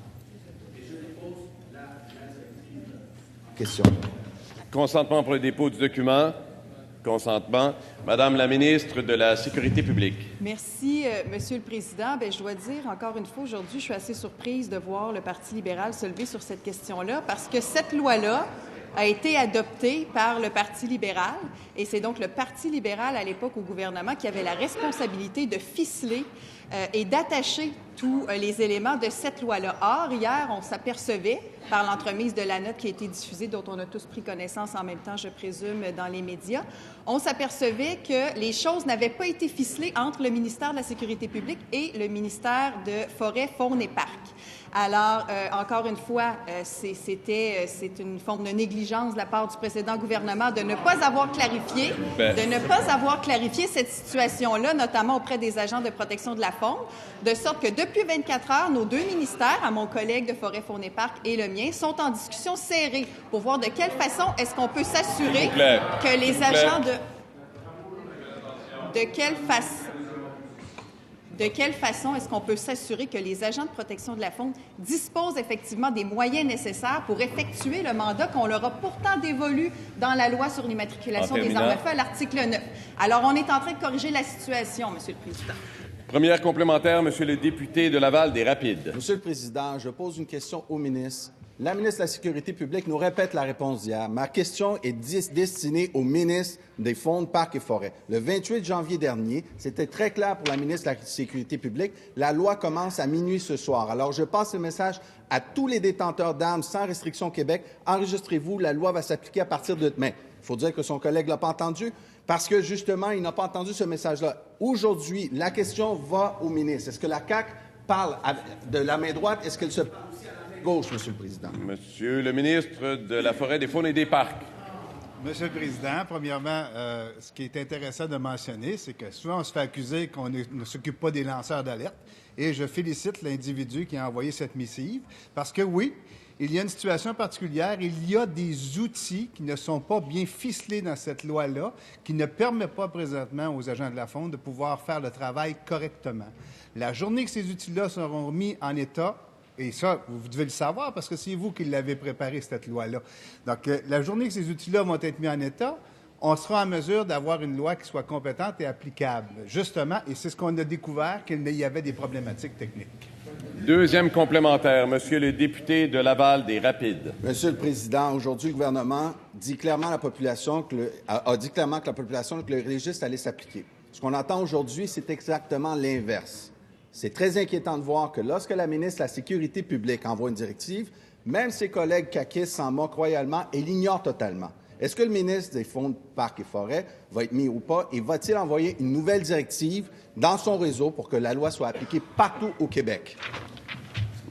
Question. Consentement pour le dépôt du document. Consentement. Madame la ministre de la Sécurité publique. Merci, Monsieur le Président. Bien, je dois dire, encore une fois, aujourd'hui, je suis assez surprise de voir le Parti libéral se lever sur cette question-là parce que cette loi-là a été adoptée par le Parti libéral et c'est donc le Parti libéral, à l'époque au gouvernement, qui avait la responsabilité de ficeler et d'attacher tous les éléments de cette loi-là. Or, hier, on s'apercevait, par l'entremise de la note qui a été diffusée, dont on a tous pris connaissance en même temps, je présume, dans les médias, on s'apercevait que les choses n'avaient pas été ficelées entre le ministère de la Sécurité publique et le ministère de Forêts, Faunes et Parcs. Alors, encore une fois, c'est une forme de négligence de la part du précédent gouvernement de ne pas avoir clarifié, cette situation-là, notamment auprès des agents de protection de la faune, de sorte que depuis 24 heures, nos deux ministères, à mon collègue de Forêts, Faunes et Parcs et le mien, sont en discussion serrée pour voir de quelle façon est-ce qu'on peut s'assurer que les agents de quelle de quelle façon est-ce qu'on peut s'assurer que les agents de protection de la faune disposent effectivement des moyens nécessaires pour effectuer le mandat qu'on leur a pourtant dévolu dans la loi sur l'immatriculation des armes à feu à l'article 9. Alors, on est en train de corriger la situation, Monsieur le Président. Première complémentaire, Monsieur le député de Laval des Rapides. Monsieur le Président, je pose une question au ministre. La ministre de la Sécurité publique nous répète la réponse d'hier. Ma question est destinée au ministre des Fonds, Parcs et Forêts. Le 28 janvier dernier, c'était très clair pour la ministre de la Sécurité publique. La loi commence à minuit ce soir. Alors, je passe le message à tous les détenteurs d'armes sans restriction au Québec. Enregistrez-vous, la loi va s'appliquer à partir de demain. Il faut dire que son collègue ne l'a pas entendu parce que, justement, il n'a pas entendu ce message-là. Aujourd'hui, la question va au ministre. Est-ce que la CAQ parle de la main droite? Est-ce qu'elle se parle aussi à la main gauche, Monsieur le Président? Monsieur le ministre de la Forêt, des Faunes et des Parcs. Monsieur le Président, premièrement, ce qui est intéressant de mentionner, c'est que souvent on se fait accuser qu'on ne s'occupe pas des lanceurs d'alerte. Et je félicite l'individu qui a envoyé cette missive parce que, oui, il y a une situation particulière. Il y a des outils qui ne sont pas bien ficelés dans cette loi-là, qui ne permettent pas présentement aux agents de la faune de pouvoir faire le travail correctement. La journée que ces outils-là seront mis en état, et ça, vous devez le savoir parce que c'est vous qui l'avez préparé, cette loi-là. Donc, la journée que ces outils-là vont être mis en état, on sera en mesure d'avoir une loi qui soit compétente et applicable, justement, et c'est ce qu'on a découvert, qu'il y avait des problématiques techniques. Deuxième complémentaire, Monsieur le député de Laval des Rapides. Monsieur le Président, aujourd'hui, le gouvernement dit clairement à la population que le registre allait s'appliquer. Ce qu'on entend aujourd'hui, c'est exactement l'inverse. C'est très inquiétant de voir que lorsque la ministre de la Sécurité publique envoie une directive, même ses collègues caquistes s'en moquent royalement et l'ignorent totalement. Est-ce que le ministre des Fonds, Parcs et Forêts va être mis ou pas et va-t-il envoyer une nouvelle directive dans son réseau pour que la loi soit appliquée partout au Québec?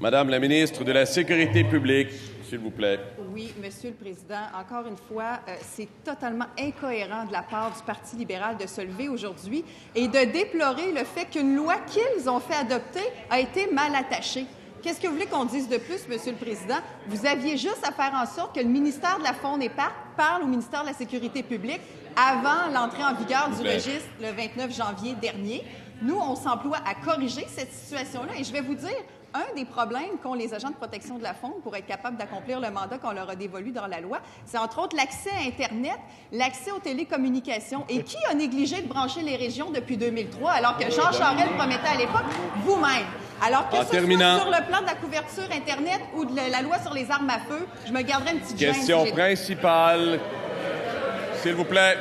Madame la ministre de la Sécurité publique, s'il vous plaît. Oui, Monsieur le Président. Encore une fois, c'est totalement incohérent de la part du Parti libéral de se lever aujourd'hui et de déplorer le fait qu'une loi qu'ils ont fait adopter a été mal attachée. Qu'est-ce que vous voulez qu'on dise de plus, Monsieur le Président? Vous aviez juste à faire en sorte que le ministère de la Faune et Parcs parle au ministère de la Sécurité publique avant l'entrée en vigueur du registre le 29 janvier dernier. Nous, on s'emploie à corriger cette situation-là et je vais vous dire, un des problèmes qu'ont les agents de protection de la faune pour être capables d'accomplir le mandat qu'on leur a dévolu dans la loi, c'est entre autres l'accès à Internet, l'accès aux télécommunications. Et qui a négligé de brancher les régions depuis 2003 alors que Jean Charest le promettait à l'époque? Vous-même. Alors que ce soit sur le plan de la couverture Internet ou de la loi sur les armes à feu, je me garderai une petite gêne. Question principale, s'il vous plaît.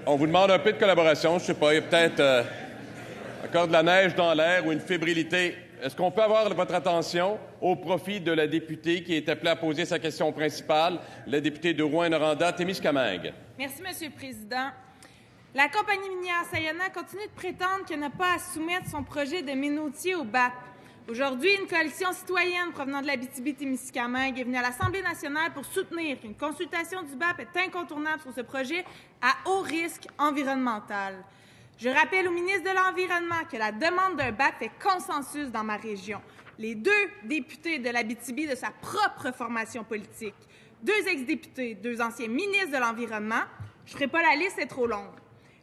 On vous demande un peu de collaboration. Je ne sais pas, il y a peut-être encore de la neige dans l'air ou une fébrilité. Est-ce qu'on peut avoir votre attention au profit de la députée qui est appelée à poser sa question principale, la députée de Rouyn-Noranda, Témiscamingue? Merci, Monsieur le Président. La compagnie minière Sayona continue de prétendre qu'elle n'a pas à soumettre son projet de minotier au BAP. Aujourd'hui, une coalition citoyenne provenant de l'Abitibi-Témiscamingue est venue à l'Assemblée nationale pour soutenir qu'une consultation du BAP est incontournable sur ce projet à haut risque environnemental. Je rappelle au ministre de l'Environnement que la demande d'un BAP fait consensus dans ma région. Les deux députés de l'Abitibi de sa propre formation politique, 2 ex-députés, 2 anciens ministres de l'Environnement, je ne ferai pas la liste, c'est trop long.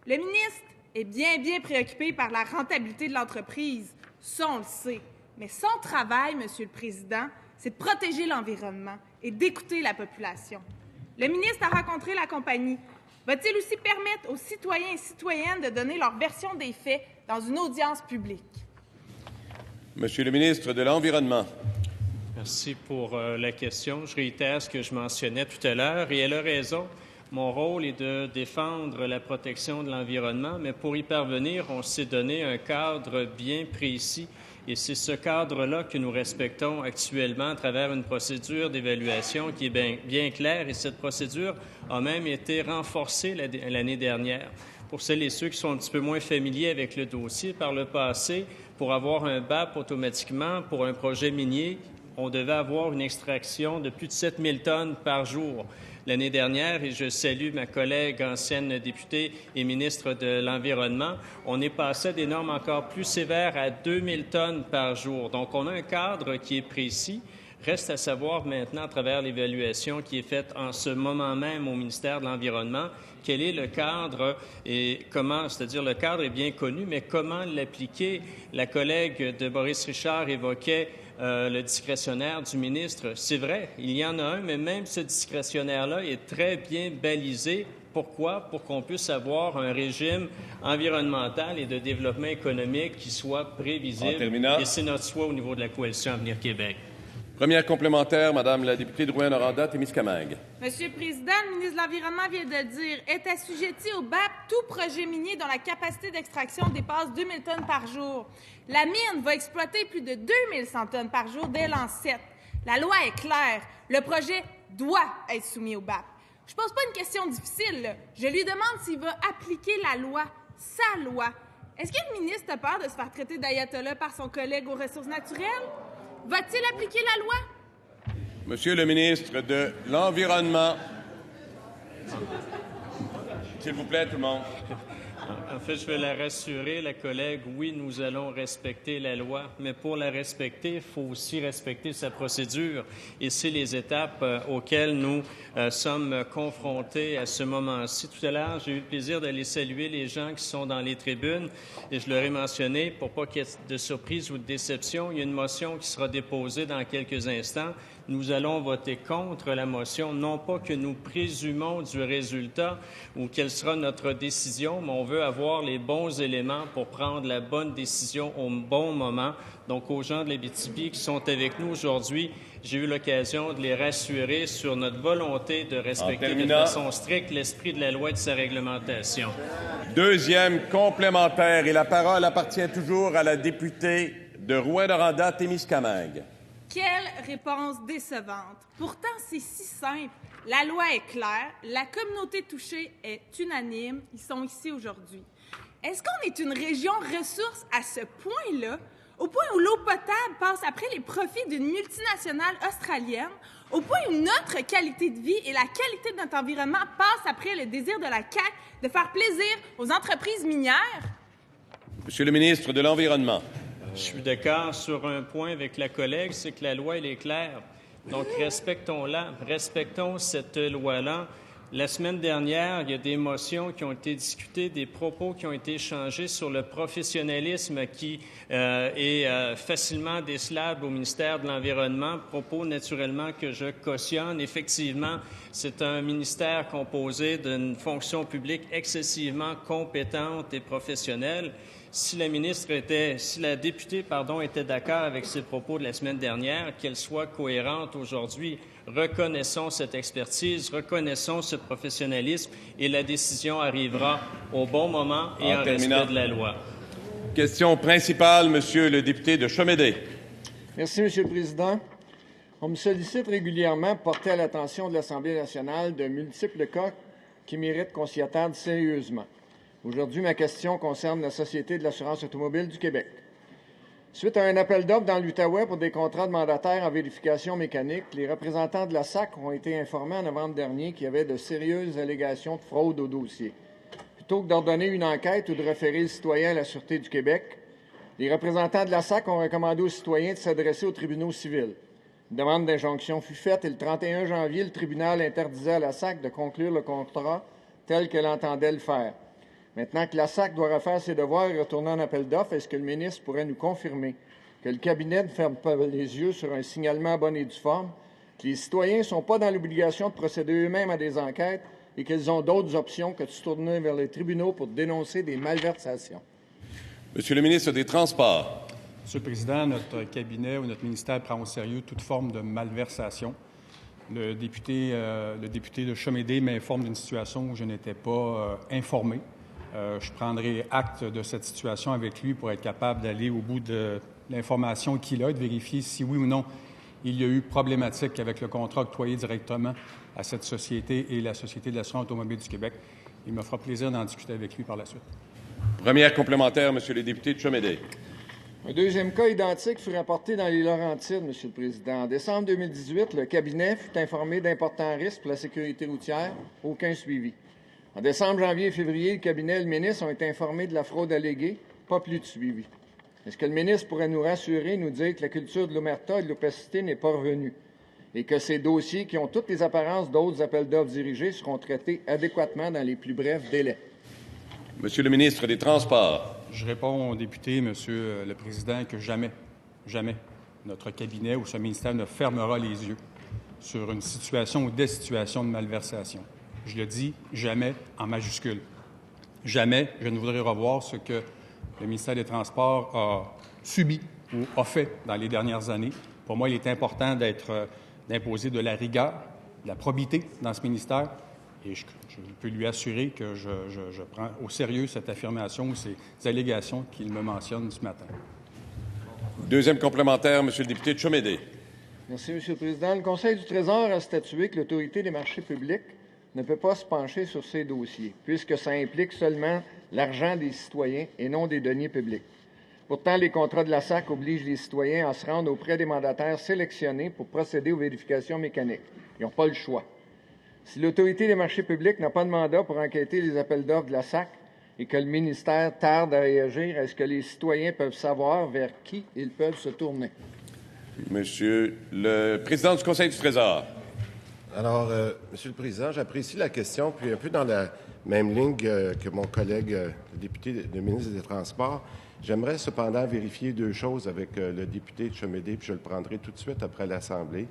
Le ministre est bien préoccupé par la rentabilité de l'entreprise, ça on le sait. Mais son travail, Monsieur le Président, c'est de protéger l'environnement et d'écouter la population. Le ministre a rencontré la compagnie. Va-t-il aussi permettre aux citoyens et citoyennes de donner leur version des faits dans une audience publique? Monsieur le ministre de l'Environnement. Merci pour la question. Je réitère ce que je mentionnais tout à l'heure et elle a raison. Mon rôle est de défendre la protection de l'environnement, mais pour y parvenir, on s'est donné un cadre bien précis. Et c'est ce cadre-là que nous respectons actuellement à travers une procédure d'évaluation qui est bien claire. Et cette procédure a même été renforcée l'année dernière. Pour celles et ceux qui sont un petit peu moins familiers avec le dossier, par le passé, pour avoir un BAP automatiquement pour un projet minier, on devait avoir une extraction de plus de 7 000 tonnes par jour. L'année dernière, et je salue ma collègue ancienne députée et ministre de l'Environnement, on est passé à des normes encore plus sévères à 2 000 tonnes par jour. Donc, on a un cadre qui est précis. Reste à savoir maintenant, à travers l'évaluation qui est faite en ce moment même au ministère de l'Environnement, quel est le cadre et comment, c'est-à-dire le cadre est bien connu, mais comment l'appliquer? La collègue de Boris Richard évoquait le discrétionnaire du ministre. C'est vrai, il y en a un, mais même ce discrétionnaire-là est très bien balisé. Pourquoi? Pour qu'on puisse avoir un régime environnemental et de développement économique qui soit prévisible. Et c'est notre souhait au niveau de la Coalition Avenir Québec. Première complémentaire, Madame la députée de Rouyn-Noranda-Témiscamingue. Monsieur le Président, le ministre de l'Environnement vient de dire « Est assujetti au BAP tout projet minier dont la capacité d'extraction dépasse 2000 tonnes par jour. La mine va exploiter plus de 2100 tonnes par jour dès l'an 7. La loi est claire. Le projet doit être soumis au BAP. » Je pose pas une question difficile, là. Je lui demande s'il va appliquer la loi, sa loi. Est-ce que le ministre a peur de se faire traiter d'ayatollah par son collègue aux ressources naturelles? Va-t-il appliquer la loi? Monsieur le ministre de l'Environnement. S'il vous plaît, tout le monde. En fait, je vais la rassurer, la collègue. Oui, nous allons respecter la loi, mais pour la respecter, il faut aussi respecter sa procédure. Et c'est les étapes auxquelles nous sommes confrontés à ce moment-ci. Tout à l'heure, j'ai eu le plaisir d'aller saluer les gens qui sont dans les tribunes et je leur ai mentionné, pour pas qu'il y ait de surprise ou de déception, il y a une motion qui sera déposée dans quelques instants. Nous allons voter contre la motion, non pas que nous présumons du résultat ou quelle sera notre décision, mais on veut avoir les bons éléments pour prendre la bonne décision au bon moment. Donc, aux gens de l'Abitibi qui sont avec nous aujourd'hui, j'ai eu l'occasion de les rassurer sur notre volonté de respecter de façon stricte l'esprit de la loi et de sa réglementation. Deuxième complémentaire, et la parole appartient toujours à la députée de Rouyn-Noranda-Témiscamingue. Quelle réponse décevante. Pourtant, c'est si simple. La loi est claire, la communauté touchée est unanime, ils sont ici aujourd'hui. Est-ce qu'on est une région ressource à ce point-là, au point où l'eau potable passe après les profits d'une multinationale australienne, au point où notre qualité de vie et la qualité de notre environnement passent après le désir de la CAQ de faire plaisir aux entreprises minières? Monsieur le ministre de l'Environnement. Je suis d'accord sur un point avec la collègue, c'est que la loi, elle est claire. Donc, respectons-la, respectons cette loi-là. La semaine dernière, il y a des motions qui ont été discutées, des propos qui ont été échangés sur le professionnalisme qui est facilement décelable au ministère de l'Environnement, propos naturellement que je cautionne. Effectivement, c'est un ministère composé d'une fonction publique excessivement compétente et professionnelle. Si la députée était d'accord avec ses propos de la semaine dernière, qu'elle soit cohérente aujourd'hui. Reconnaissons cette expertise, reconnaissons ce professionnalisme et la décision arrivera au bon moment et en respect de la loi. Question principale, Monsieur le député de Chomédé. Merci, Monsieur le Président. On me sollicite régulièrement pour porter à l'attention de l'Assemblée nationale de multiples cas qui méritent qu'on s'y attarde sérieusement. Aujourd'hui, ma question concerne la Société de l'assurance automobile du Québec. Suite à un appel d'offres dans l'Outaouais pour des contrats de mandataires en vérification mécanique, les représentants de la SAC ont été informés en novembre dernier qu'il y avait de sérieuses allégations de fraude au dossier. Plutôt que d'ordonner une enquête ou de référer le citoyen à la Sûreté du Québec, les représentants de la SAC ont recommandé aux citoyens de s'adresser aux tribunaux civils. Une demande d'injonction fut faite et le 31 janvier, le tribunal interdisait à la SAC de conclure le contrat tel qu'elle entendait le faire. Maintenant que la SAC doit refaire ses devoirs et retourner en appel d'offres, est-ce que le ministre pourrait nous confirmer que le cabinet ne ferme pas les yeux sur un signalement bonne et due forme, que les citoyens ne sont pas dans l'obligation de procéder eux-mêmes à des enquêtes et qu'ils ont d'autres options que de se tourner vers les tribunaux pour dénoncer des malversations? Monsieur le ministre des Transports. Monsieur le Président, notre cabinet ou notre ministère prend au sérieux toute forme de malversation. Le député de Chomédé m'informe d'une situation où je n'étais pas informé. Je prendrai acte de cette situation avec lui pour être capable d'aller au bout de l'information qu'il a et de vérifier si oui ou non il y a eu problématique avec le contrat octroyé directement à cette société et la Société de l'assurance automobile du Québec. Il me fera plaisir d'en discuter avec lui par la suite. Première complémentaire, Monsieur le député de Chomédé. Un deuxième cas identique fut rapporté dans les Laurentides, Monsieur le Président. En décembre 2018, le cabinet fut informé d'importants risques pour la sécurité routière. Aucun suivi. En décembre, janvier et février, le cabinet et le ministre ont été informés de la fraude alléguée. Pas plus de suivi. Est-ce que le ministre pourrait nous rassurer, nous dire que la culture de l'omerta et de l'opacité n'est pas revenue et que ces dossiers, qui ont toutes les apparences d'autres appels d'offres dirigés, seront traités adéquatement dans les plus brefs délais? Monsieur le ministre des Transports. Je réponds au député, Monsieur le Président, que jamais, notre cabinet ou ce ministère ne fermera les yeux sur une situation ou des situations de malversation. Je le dis, jamais en majuscule. Jamais je ne voudrais revoir ce que le ministère des Transports a subi ou a fait dans les dernières années. Pour moi, il est important d'imposer de la rigueur, de la probité dans ce ministère. Et je peux lui assurer que je prends au sérieux cette affirmation ou ces allégations qu'il me mentionne ce matin. Deuxième complémentaire, Monsieur le député de Chomédé. Merci, Monsieur le Président. Le Conseil du Trésor a statué que l'Autorité des marchés publics ne peut pas se pencher sur ces dossiers, puisque ça implique seulement l'argent des citoyens et non des deniers publics. Pourtant, les contrats de la SAC obligent les citoyens à se rendre auprès des mandataires sélectionnés pour procéder aux vérifications mécaniques. Ils n'ont pas le choix. Si l'Autorité des marchés publics n'a pas de mandat pour enquêter les appels d'offres de la SAC et que le ministère tarde à réagir, est-ce que les citoyens peuvent savoir vers qui ils peuvent se tourner? Monsieur le Président du Conseil du Trésor. Alors, Monsieur le Président, j'apprécie la question, puis un peu dans la même ligne que mon collègue, le député, le ministre des Transports. J'aimerais cependant vérifier deux choses avec le député de Chomédé, puis je le prendrai tout de suite après l'Assemblée.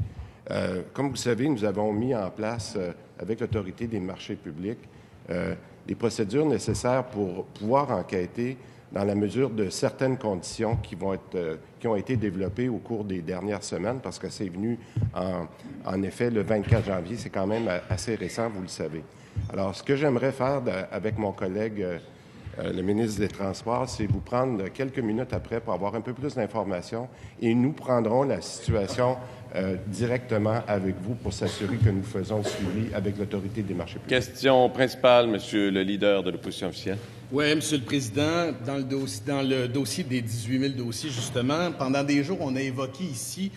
Comme vous savez, nous avons mis en place, avec l'Autorité des marchés publics, les procédures nécessaires pour pouvoir enquêter dans la mesure de certaines conditions qui ont été développées au cours des dernières semaines, parce que c'est venu, en effet, le 24 janvier. C'est quand même assez récent, vous le savez. Alors, ce que j'aimerais faire avec mon collègue, le ministre des Transports, c'est vous prendre quelques minutes après pour avoir un peu plus d'informations et nous prendrons la situation directement avec vous pour s'assurer que nous faisons le suivi avec l'Autorité des marchés publics. Question principale, Monsieur le leader de l'opposition officielle. Oui, Monsieur le Président, dans le dossier des 18 000 dossiers, justement, pendant des jours, on a évoqué ici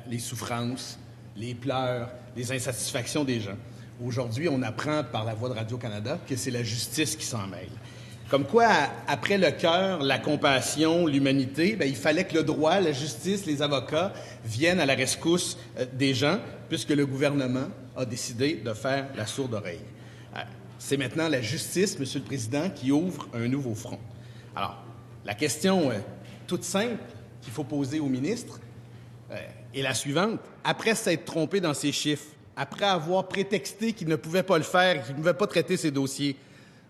les souffrances, les pleurs, les insatisfactions des gens. Aujourd'hui, on apprend par la voix de Radio-Canada que c'est la justice qui s'en mêle. Comme quoi, après le cœur, la compassion, l'humanité, il fallait que le droit, la justice, les avocats viennent à la rescousse des gens, puisque le gouvernement a décidé de faire la sourde oreille. C'est maintenant la justice, Monsieur le Président, qui ouvre un nouveau front. Alors, la question toute simple qu'il faut poser au ministre est la suivante. Après s'être trompé dans ses chiffres, après avoir prétexté qu'il ne pouvait pas le faire, qu'il ne pouvait pas traiter ses dossiers,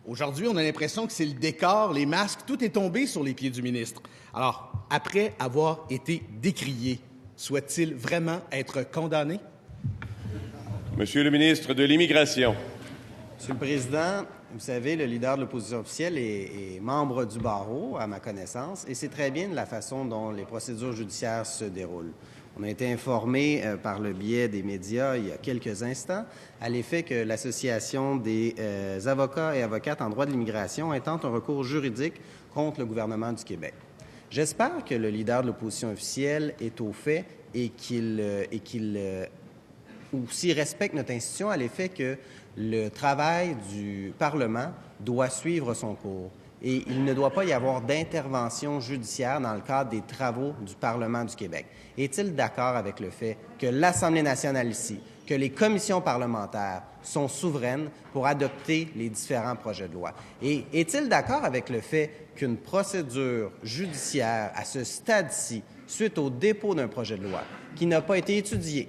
aujourd'hui, on a l'impression que c'est le décor, les masques, tout est tombé sur les pieds du ministre. Alors, après avoir été décrié, souhaite-t-il vraiment être condamné? Monsieur le ministre de l'Immigration. Monsieur le Président, vous savez, le leader de l'opposition officielle est membre du barreau, à ma connaissance, et c'est très bien de la façon dont les procédures judiciaires se déroulent. On a été informé par le biais des médias il y a quelques instants à l'effet que l'Association des avocats et avocates en droit de l'immigration intente un recours juridique contre le gouvernement du Québec. J'espère que le leader de l'opposition officielle est au fait et qu'il aussi respecte notre institution à l'effet que le travail du Parlement doit suivre son cours. Et il ne doit pas y avoir d'intervention judiciaire dans le cadre des travaux du Parlement du Québec. Est-il d'accord avec le fait que l'Assemblée nationale ici, que les commissions parlementaires sont souveraines pour adopter les différents projets de loi? Et est-il d'accord avec le fait qu'une procédure judiciaire à ce stade-ci, suite au dépôt d'un projet de loi, qui n'a pas été étudié,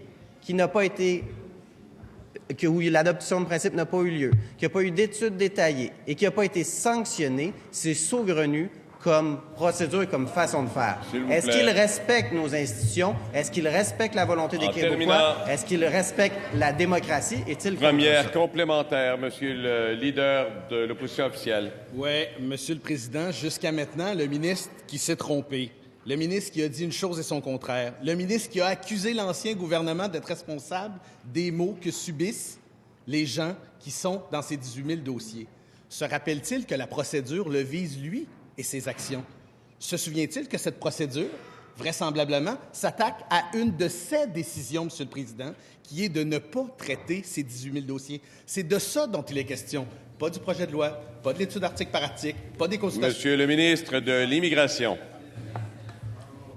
où l'adoption de principe n'a pas eu lieu, qu'il n'y a pas eu d'études détaillées et qui n'a pas été sanctionné, c'est saugrenu comme procédure et comme façon de faire. Est-ce qu'il respecte nos institutions? Est-ce qu'il respecte la volonté des Québécois? Est-ce qu'il respecte la démocratie? Est-il Première complémentaire, Monsieur le leader de l'opposition officielle. Oui, Monsieur le Président, jusqu'à maintenant, le ministre qui s'est trompé, le ministre qui a dit une chose et son contraire, le ministre qui a accusé l'ancien gouvernement d'être responsable des maux que subissent les gens qui sont dans ces 18 000 dossiers. Se rappelle-t-il que la procédure le vise lui et ses actions? Se souvient-il que cette procédure, vraisemblablement, s'attaque à une de ses décisions, Monsieur le Président, qui est de ne pas traiter ces 18 000 dossiers? C'est de ça dont il est question. Pas du projet de loi, pas de l'étude article par article, pas des consultations. Monsieur le ministre de l'Immigration.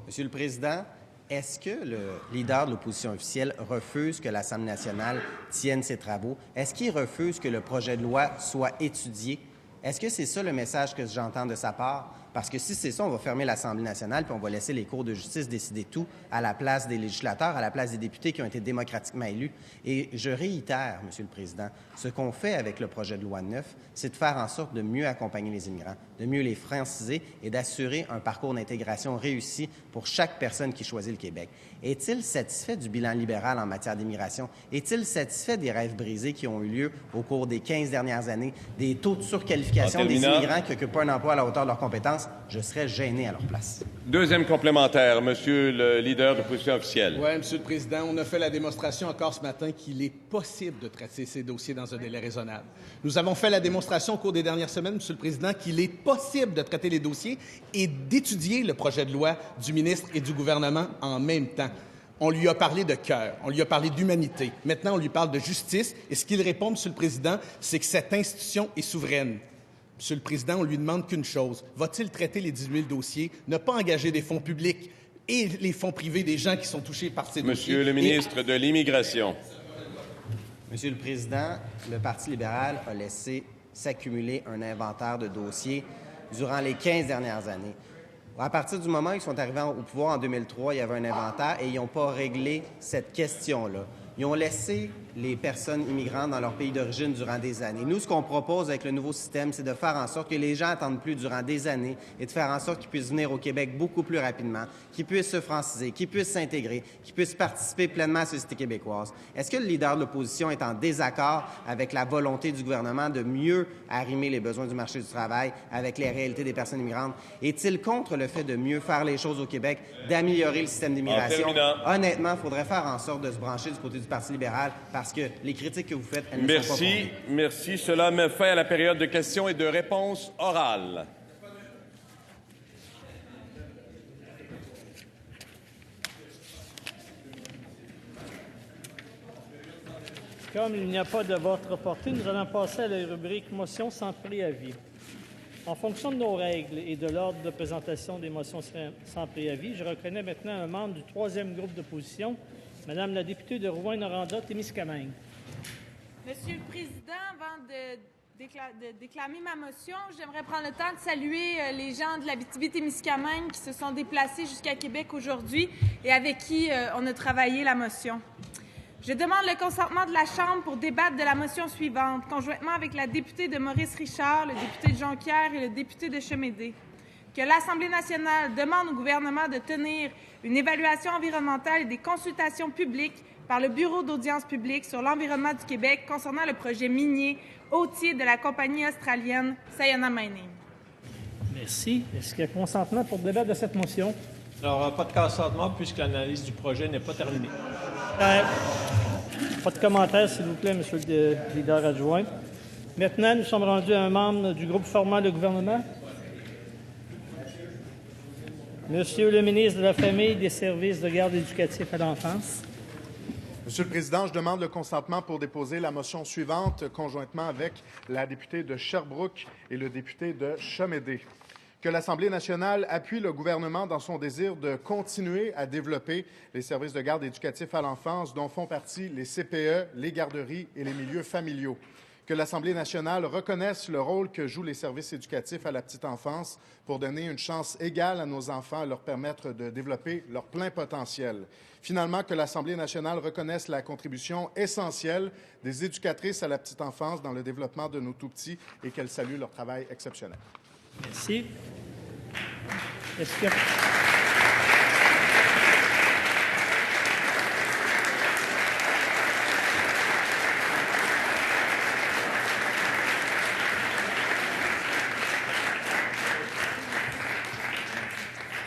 Monsieur le Président, est-ce que le leader de l'opposition officielle refuse que l'Assemblée nationale tienne ses travaux? Est-ce qu'il refuse que le projet de loi soit étudié? Est-ce que c'est ça le message que j'entends de sa part? Parce que si c'est ça, on va fermer l'Assemblée nationale puis on va laisser les cours de justice décider tout à la place des législateurs, à la place des députés qui ont été démocratiquement élus. Et je réitère, Monsieur le Président, ce qu'on fait avec le projet de loi 9, c'est de faire en sorte de mieux accompagner les immigrants, de mieux les franciser et d'assurer un parcours d'intégration réussi pour chaque personne qui choisit le Québec. Est-il satisfait du bilan libéral en matière d'immigration? Est-il satisfait des rêves brisés qui ont eu lieu au cours des 15 dernières années, des taux de surqualification des immigrants qui n'occupent pas un emploi à la hauteur de leurs compétences? Je serais gêné à leur place. Deuxième complémentaire, Monsieur le leader de l'opposition officielle. Oui, Monsieur le Président, on a fait la démonstration encore ce matin qu'il est possible de traiter ces dossiers dans un délai raisonnable. Nous avons fait la démonstration au cours des dernières semaines, Monsieur le Président, qu'il est possible de traiter les dossiers et d'étudier le projet de loi du ministre et du gouvernement en même temps. On lui a parlé de cœur, on lui a parlé d'humanité. Maintenant, on lui parle de justice. Et ce qu'il répond, Monsieur le Président, c'est que cette institution est souveraine. Monsieur le Président, on lui demande qu'une chose. Va-t-il traiter les 18 000 dossiers, ne pas engager des fonds publics et les fonds privés des gens qui sont touchés par ces dossiers? Monsieur le ministre de l'Immigration. Monsieur le Président, le Parti libéral a laissé s'accumuler un inventaire de dossiers durant les 15 dernières années. À partir du moment où ils sont arrivés au pouvoir en 2003, il y avait un inventaire et ils n'ont pas réglé cette question-là. Ils ont laissé les personnes immigrantes dans leur pays d'origine durant des années. Nous, ce qu'on propose avec le nouveau système, c'est de faire en sorte que les gens n'attendent plus durant des années et de faire en sorte qu'ils puissent venir au Québec beaucoup plus rapidement, qu'ils puissent se franciser, qu'ils puissent s'intégrer, qu'ils puissent participer pleinement à la société québécoise. Est-ce que le leader de l'opposition est en désaccord avec la volonté du gouvernement de mieux arrimer les besoins du marché du travail avec les réalités des personnes immigrantes? Est-il contre le fait de mieux faire les choses au Québec, d'améliorer le système d'immigration? Honnêtement, il faudrait faire en sorte de se brancher du côté du Parti libéral parce que les critiques que vous faites, elles ne sont pas fondées. Merci. Cela met fin à la période de questions et de réponses orales. Comme il n'y a pas de vote reporté, nous allons passer à la rubrique motion sans préavis. En fonction de nos règles et de l'ordre de présentation des motions sans préavis, je reconnais maintenant un membre du troisième groupe d'opposition, Madame la députée de Rouyn-Noranda-Témiscamingue. Monsieur le Président, avant de déclamer ma motion, j'aimerais prendre le temps de saluer les gens de l'Abitibi-Témiscamingue qui se sont déplacés jusqu'à Québec aujourd'hui et avec qui on a travaillé la motion. Je demande le consentement de la Chambre pour débattre de la motion suivante, conjointement avec la députée de Maurice-Richard, le député de Jonquière et le député de Chemédé. Que l'Assemblée nationale demande au gouvernement de tenir une évaluation environnementale et des consultations publiques par le Bureau d'audience publique sur l'environnement du Québec concernant le projet minier hôtier de la compagnie australienne Sayona Mining. Merci. Est-ce qu'il y a consentement pour débattre de cette motion? Alors, pas de consentement puisque l'analyse du projet n'est pas terminée. Pas de commentaire, s'il vous plaît, Monsieur le leader adjoint. Maintenant, nous sommes rendus à un membre du groupe formant le gouvernement. Monsieur le ministre de la Famille, des Services de garde éducatifs à l'enfance. Monsieur le Président, je demande le consentement pour déposer la motion suivante conjointement avec la députée de Sherbrooke et le député de Chemédé. Que l'Assemblée nationale appuie le gouvernement dans son désir de continuer à développer les services de garde éducatifs à l'enfance dont font partie les CPE, les garderies et les milieux familiaux. Que l'Assemblée nationale reconnaisse le rôle que jouent les services éducatifs à la petite enfance pour donner une chance égale à nos enfants et leur permettre de développer leur plein potentiel. Finalement, que l'Assemblée nationale reconnaisse la contribution essentielle des éducatrices à la petite enfance dans le développement de nos tout-petits et qu'elle salue leur travail exceptionnel. Merci. Est-ce que...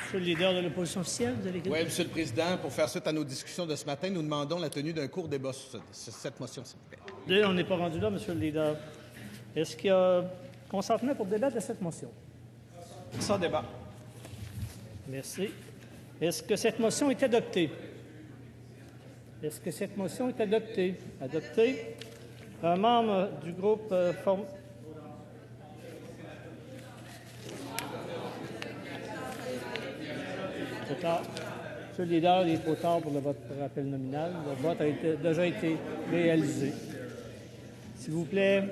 Monsieur le leader de l'opposition officielle, vous avez... Oui, Monsieur le Président, pour faire suite à nos discussions de ce matin, nous demandons la tenue d'un court débat sur cette motion, s'il vous plaît. On n'est pas rendu là, Monsieur le leader. Est-ce qu'il y a consentement pour débattre de cette motion? Sans débat. Merci. Est-ce que cette motion est adoptée? Est-ce que cette motion est adoptée? Adoptée. Un membre du groupe trop tard. Monsieur le leader, il est trop tard pour le vote par appel nominal. Le vote a déjà été réalisé. S'il vous plaît.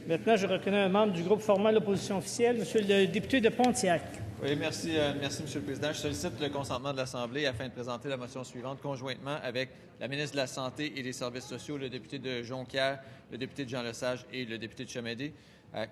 Maintenant, je reconnais un membre du groupe formant l'opposition officielle, Monsieur le député de Pontiac. Oui, merci, Monsieur le Président. Je sollicite le consentement de l'Assemblée afin de présenter la motion suivante conjointement avec la ministre de la Santé et des Services sociaux, le député de Jonquière, le député de Jean-Lesage et le député de Chamédé.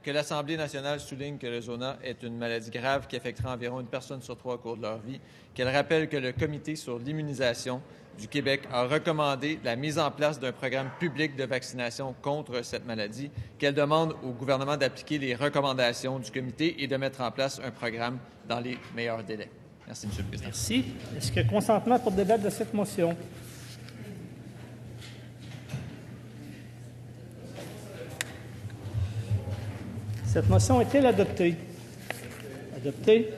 Que l'Assemblée nationale souligne que le zona est une maladie grave qui affectera environ une personne sur 3 au cours de leur vie. Qu'elle rappelle que le Comité sur l'immunisation du Québec a recommandé la mise en place d'un programme public de vaccination contre cette maladie. Qu'elle demande au gouvernement d'appliquer les recommandations du Comité et de mettre en place un programme dans les meilleurs délais. Merci, M. le Président. Merci. Est-ce qu'il y a consentement pour débattre de cette motion? Cette motion est-elle adoptée? Adoptée.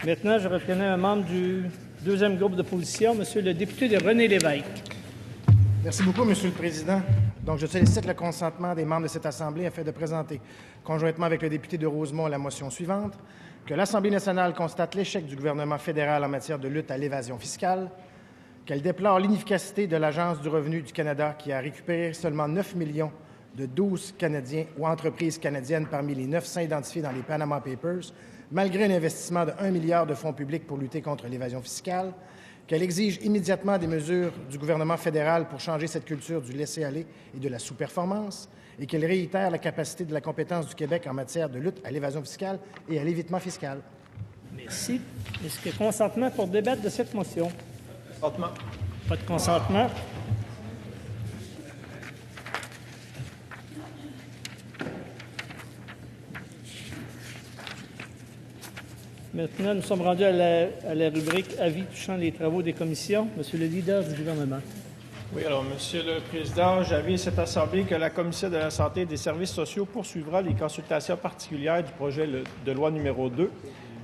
Maintenant, je reconnais un membre du deuxième groupe d'opposition, Monsieur le député de René-Lévesque. Merci beaucoup, Monsieur le Président. Donc, je sollicite le consentement des membres de cette Assemblée afin de présenter, conjointement avec le député de Rosemont, la motion suivante, que l'Assemblée nationale constate l'échec du gouvernement fédéral en matière de lutte à l'évasion fiscale, qu'elle déplore l'inefficacité de l'Agence du revenu du Canada qui a récupéré seulement 9 millions de 12 Canadiens ou entreprises canadiennes parmi les 900 identifiés dans les Panama Papers, malgré un investissement de 1 milliard de fonds publics pour lutter contre l'évasion fiscale, qu'elle exige immédiatement des mesures du gouvernement fédéral pour changer cette culture du laisser-aller et de la sous-performance, et qu'elle réitère la capacité de la compétence du Québec en matière de lutte à l'évasion fiscale et à l'évitement fiscal. Merci. Est-ce qu'il y a consentement pour débattre de cette motion? Consentement. Pas de consentement. Maintenant, nous sommes rendus à la rubrique « Avis touchant les travaux des commissions ». Monsieur le leader du gouvernement. Oui, alors, Monsieur le Président, j'avise cette Assemblée que la Commission de la Santé et des Services sociaux poursuivra les consultations particulières du projet de loi numéro 2.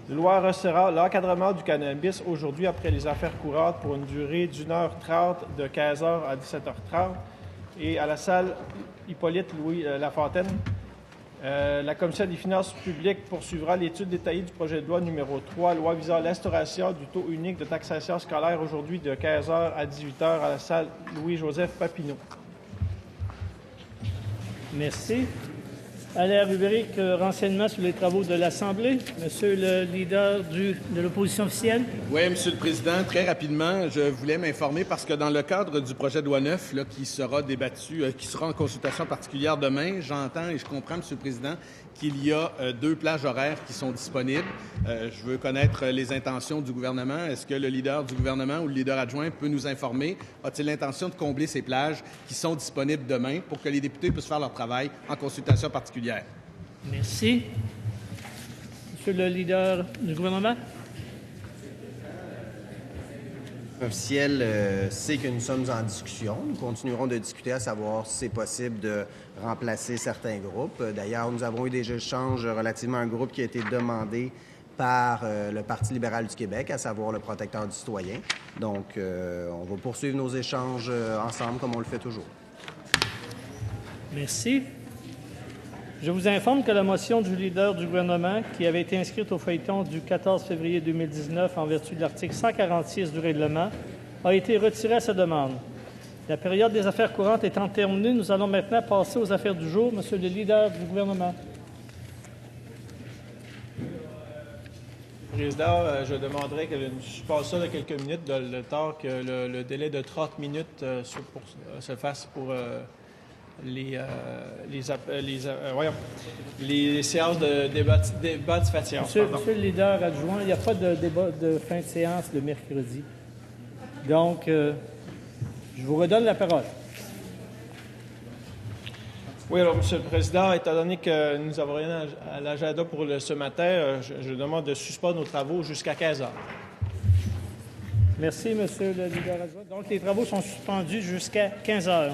La loi restera l'encadrement du cannabis aujourd'hui après les affaires courantes pour une durée d'1h30 de 15h à 17h30 et à la salle Hippolyte-Louis Lafontaine. La Commission des finances publiques poursuivra l'étude détaillée du projet de loi numéro 3, loi visant l'instauration du taux unique de taxation scolaire aujourd'hui de 15h à 18h à la salle Louis-Joseph Papineau. Merci. À la rubrique renseignements sur les travaux de l'Assemblée, Monsieur le leader de l'opposition officielle. Oui, Monsieur le Président, très rapidement, je voulais m'informer parce que dans le cadre du projet de loi 9 là, qui sera débattu, qui sera en consultation particulière demain, j'entends et je comprends, Monsieur le Président, qu'il y a 2 plages horaires qui sont disponibles. Je veux connaître les intentions du gouvernement. Est-ce que le leader du gouvernement ou le leader adjoint peut nous informer? A-t-il l'intention de combler ces plages qui sont disponibles demain pour que les députés puissent faire leur travail en consultation particulière? Merci. Monsieur le leader du gouvernement. Officiel sait que nous sommes en discussion. Nous continuerons de discuter à savoir si c'est possible de remplacer certains groupes. D'ailleurs, nous avons eu des échanges relativement à un groupe qui a été demandé par le Parti libéral du Québec, à savoir le Protecteur du citoyen. Donc, on va poursuivre nos échanges ensemble comme on le fait toujours. Merci. Je vous informe que la motion du leader du gouvernement, qui avait été inscrite au feuilleton du 14 février 2019 en vertu de l'article 146 du règlement, a été retirée à sa demande. La période des affaires courantes étant terminée, nous allons maintenant passer aux affaires du jour. Monsieur le leader du gouvernement. Président, je demanderais que je passe ça de quelques minutes, le temps que le délai de 30 minutes se fasse pour les séances de débat de faciès. Monsieur le leader adjoint, il n'y a pas de débat de fin de séance le mercredi. Donc, je vous redonne la parole. Oui, alors, Monsieur le Président, étant donné que nous avons rien à l'agenda pour ce matin, je demande de suspendre nos travaux jusqu'à 15 heures. Merci, Monsieur le leader adjoint. Donc, les travaux sont suspendus jusqu'à 15 heures.